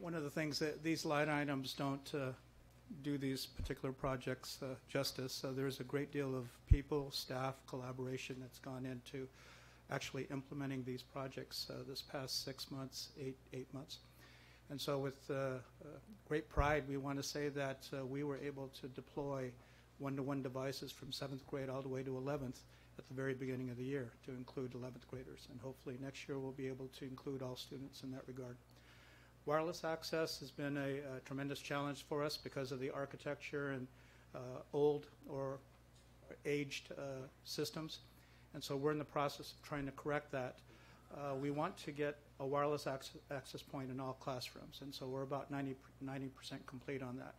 One of the things that these line items don't do these particular projects justice. So there's a great deal of people, staff, collaboration that's gone into actually implementing these projects this past 6 months, eight months. And so with great pride, we want to say that we were able to deploy one-to-one devices from 7th grade all the way to 11th at the very beginning of the year to include 11th graders. And hopefully next year we'll be able to include all students in that regard. Wireless access has been a tremendous challenge for us because of the architecture and old or aged systems. And so we're in the process of trying to correct that. We want to get a wireless access point in all classrooms, and so we're about 90% complete on that.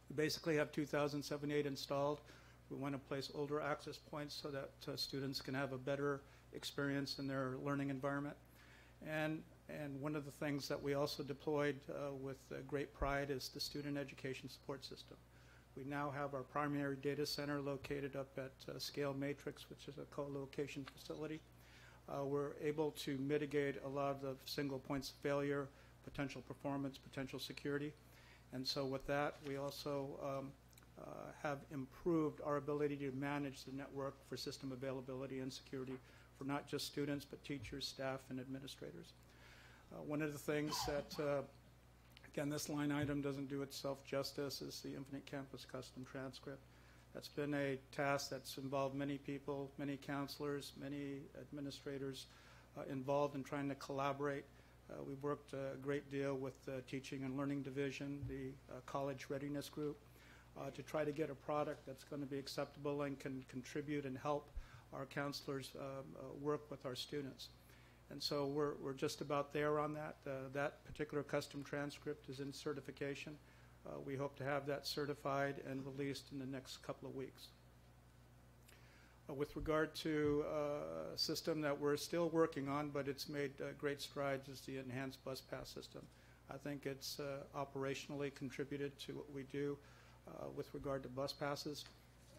We basically have 2078 installed. We want to place older access points so that students can have a better experience in their learning environment. And one of the things that we also deployed with great pride is the student education support system. We now have our primary data center located up at Scale Matrix, which is a co-location facility. We're able to mitigate a lot of the single points of failure, potential performance, potential security. And so with that, we also have improved our ability to manage the network for system availability and security for not just students, but teachers, staff, and administrators. One of the things that, again, this line item doesn't do itself justice is the Infinite Campus Custom Transcript. That's been a task that's involved many people, many counselors, many administrators involved in trying to collaborate. We've worked a great deal with the Teaching and Learning Division, the College Readiness Group, to try to get a product that's going to be acceptable and can contribute and help our counselors work with our students. And so we're just about there on that. That particular custom transcript is in certification. We hope to have that certified and released in the next couple of weeks. With regard to a system that we're still working on, but it's made great strides, is the enhanced bus pass system. I think it's operationally contributed to what we do with regard to bus passes.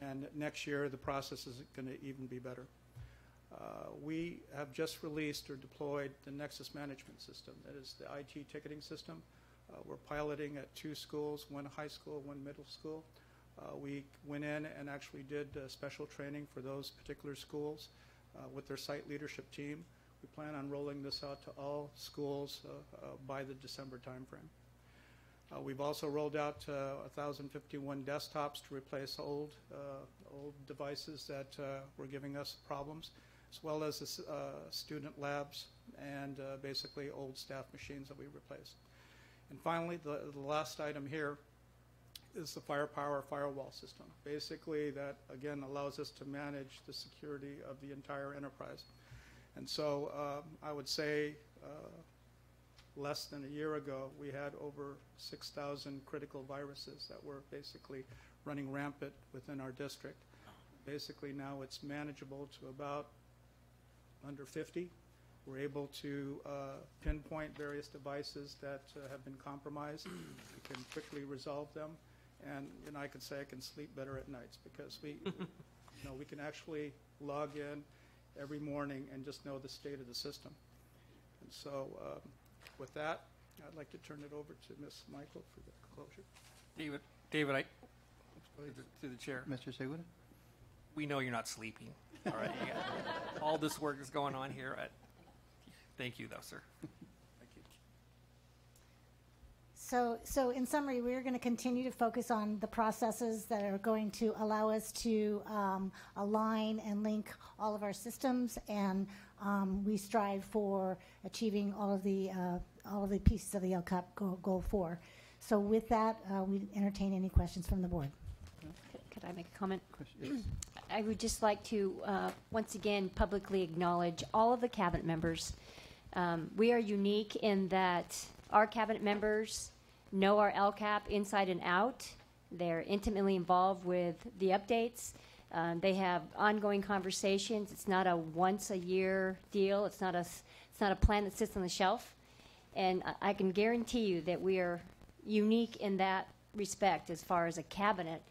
And next year, the process is going to even be better. We have just released or deployed the Nexus Management System. That is the IT ticketing system. We're piloting at 2 schools, one high school, one middle school. We went in and actually did special training for those particular schools with their site leadership team. We plan on rolling this out to all schools by the December timeframe. We've also rolled out 1,051 desktops to replace old devices that were giving us problems, as well as the, student labs and basically old staff machines that we replaced. And finally, the last item here is the Firepower firewall system. Basically, that again allows us to manage the security of the entire enterprise. And so I would say less than a year ago, we had over 6,000 critical viruses that were basically running rampant within our district. Basically, now it's manageable to about under 50. We're able to pinpoint various devices that have been compromised. We can quickly resolve them. And I could say I can sleep better at nights because we can actually log in every morning and just know the state of the system. And so with that, I'd like to turn it over to Ms. Michael for the closure. David, to the chair. Mr. Segura? We know you're not sleeping. All right, all this work is going on here. Thank you, though, sir. Thank you. So in summary, we're going to continue to focus on the processes that are going to allow us to align and link all of our systems, and we strive for achieving all of the pieces of the LCAP goal 4. So with that, we entertain any questions from the board. Could I make a comment? Yes. I would just like to once again publicly acknowledge all of the cabinet members. We are unique in that our cabinet members know our LCAP inside and out. They're intimately involved with the updates. They have ongoing conversations. It's not a once-a-year deal. It's not a plan that sits on the shelf. And I can guarantee you that we are unique in that respect as far as a cabinet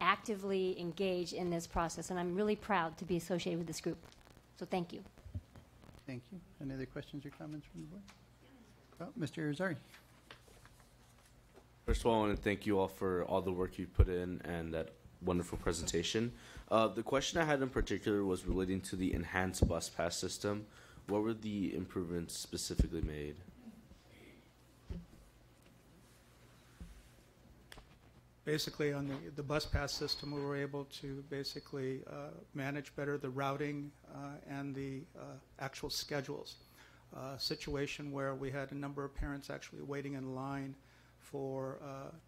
actively engaged in this process. And I'm really proud to be associated with this group. So thank you. Thank you. Any other questions or comments from the board? Well, Mr. Irizarry. First of all, I want to thank you all for all the work you put in and that wonderful presentation. The question I had in particular was relating to the enhanced bus pass system. What were the improvements specifically made? Basically, on the bus pass system, we were able to basically manage better the routing and the actual schedules. Situation where we had a number of parents actually waiting in line for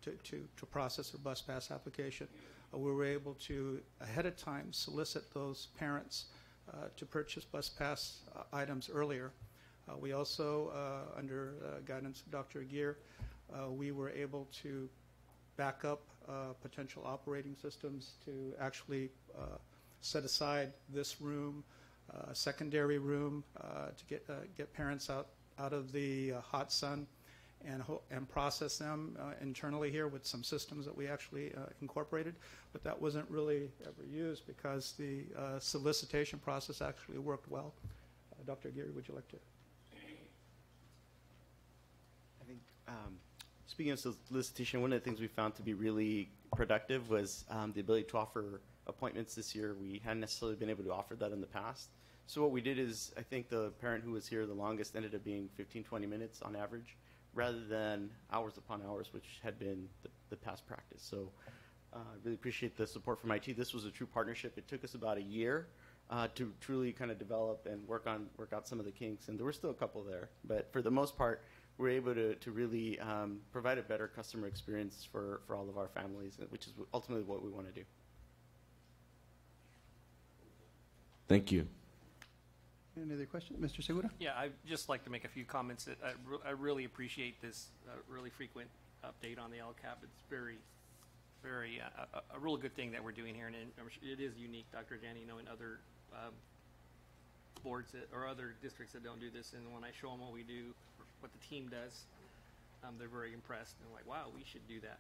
to process their bus pass application. We were able to, ahead of time, solicit those parents to purchase bus pass items earlier. We also, under guidance of Dr. Aguirre, we were able to back up potential operating systems to actually set aside this room, secondary room, to get parents out of the hot sun and process them internally here with some systems that we actually incorporated. But that wasn't really ever used because the solicitation process actually worked well. Dr. Aguirre, would you like to? I think speaking of solicitation, one of the things we found to be really productive was the ability to offer appointments this year. We hadn't necessarily been able to offer that in the past. So what we did is, I think the parent who was here the longest ended up being 15, 20 minutes on average, rather than hours upon hours, which had been the past practice. So I really appreciate the support from IT. This was a true partnership. It took us about a year to truly kind of develop and work out some of the kinks, and there were still a couple there. But for the most part, we're able to really provide a better customer experience for all of our families, which is ultimately what we want to do. Thank you. Any other questions? Mr. Segura? Yeah, I'd just like to make a few comments. That I really appreciate this really frequent update on the LCAP. It's very a really good thing that we're doing here, and it is unique, Dr. Janney, knowing other boards or other districts that don't do this. And when I show them what we do, what the team does, they're very impressed and like, wow, we should do that.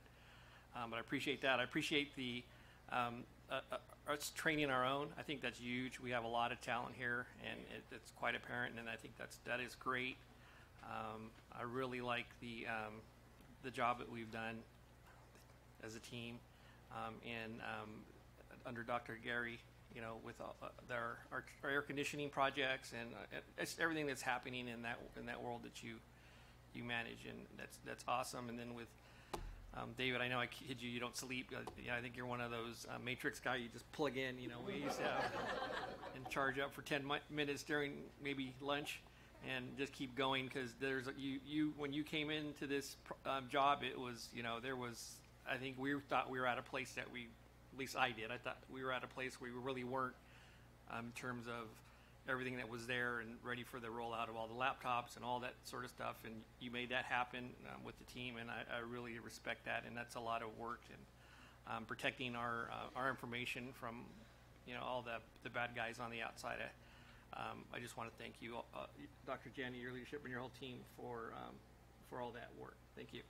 But I appreciate that. I appreciate the us training our own. I think that's huge. We have a lot of talent here, and it's quite apparent, and I think that is great. I really like the job that we've done as a team, and under Dr. Gary, you know, with our air conditioning projects and it's everything that's happening in that world that you manage, and that's awesome. And then with David, I know I kid you, you don't sleep. Yeah, I think you're one of those Matrix guy. You just plug in, you know, we used to have and charge up for 10 minutes during maybe lunch, and just keep going, because there's you when you came into this job, it was, you know, there was, I think we thought we were at a place that at least I did. I thought we were at a place where we really weren't in terms of everything that was there and ready for the rollout of all the laptops and all that sort of stuff. And you made that happen with the team, and I really respect that. And that's a lot of work, and protecting our information from, you know, all the bad guys on the outside. I just want to thank you, Dr. Janney, your leadership, and your whole team for all that work. Thank you.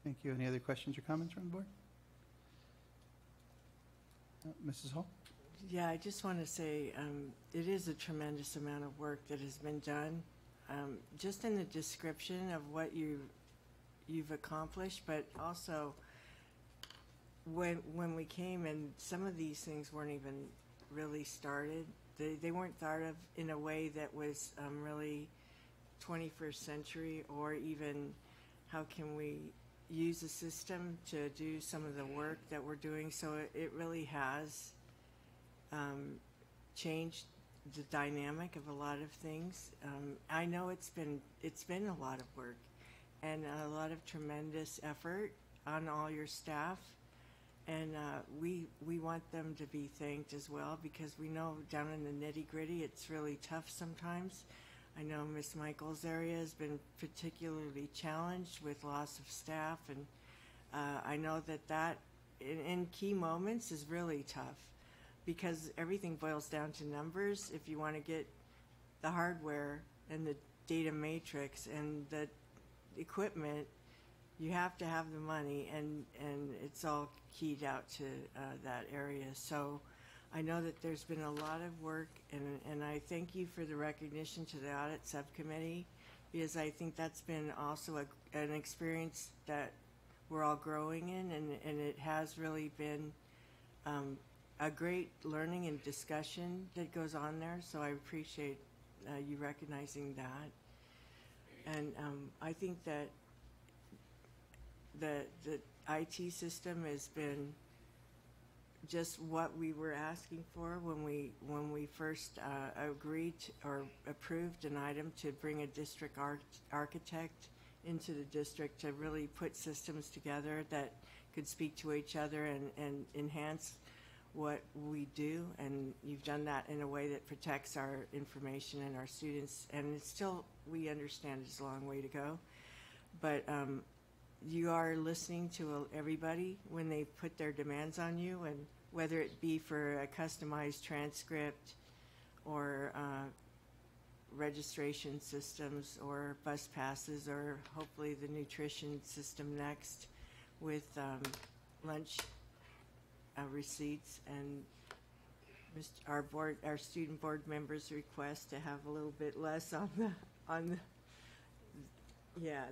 Thank you. Any other questions or comments from the board? Mrs. Hall? Yeah, I just want to say it is a tremendous amount of work that has been done, just in the description of what you've accomplished, but also when we came, and some of these things weren't even really started. They weren't thought of in a way that was really 21st century, or even how can we use the system to do some of the work that we're doing. So it really has changed the dynamic of a lot of things. I know it's been a lot of work and a lot of tremendous effort on all your staff, And we want them to be thanked as well, because we know down in the nitty-gritty it's really tough sometimes. I know Ms. Michaels' area has been particularly challenged with loss of staff, and I know that in key moments is really tough, because everything boils down to numbers. If you want to get the hardware and the data matrix and the equipment, you have to have the money, and it's all keyed out to that area. So I know that there's been a lot of work, and I thank you for the recognition to the audit subcommittee, because I think that's been also an experience that we're all growing in, and it has really been a great learning and discussion that goes on there. So I appreciate you recognizing that. And I think that the IT system has been just what we were asking for when we first agreed or approved an item to bring a district architect into the district to really put systems together that could speak to each other and enhance what we do. And you've done that in a way that protects our information and our students, and it's still, we understand it's a long way to go, but you are listening to everybody when they put their demands on you, and whether it be for a customized transcript or registration systems or bus passes, or hopefully the nutrition system next with lunch receipts, and our student board members request to have a little bit less on the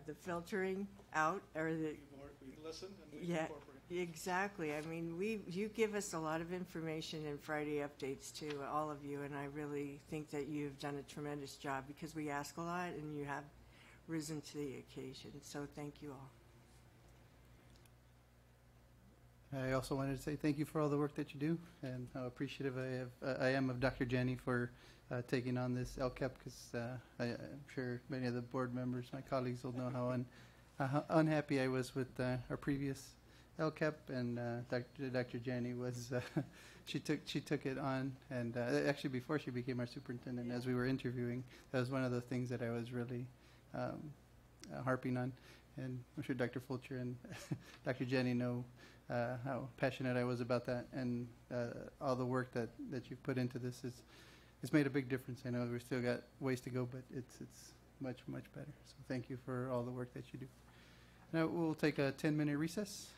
the filtering out, or the We listen and we yeah, incorporate. exactly. I mean, you give us a lot of information in Friday updates to all of you, and I really think that you've done a tremendous job, because we ask a lot and you have risen to the occasion. So thank you all. I also wanted to say thank you for all the work that you do, and how appreciative I am of Dr. Jenny for taking on this LCAP, because I'm sure many of the board members, my colleagues, will know how unhappy I was with our previous LCAP, and Dr. Jenny was she took it on, and actually before she became our superintendent, as we were interviewing, that was one of the things that I was really harping on, and I'm sure Dr. Fulcher and Dr. Jenny know how passionate I was about that, and all the work that you've put into this it's made a big difference. I know we've still got ways to go, but it's much better. So thank you for all the work that you do. Now we'll take a 10-minute recess.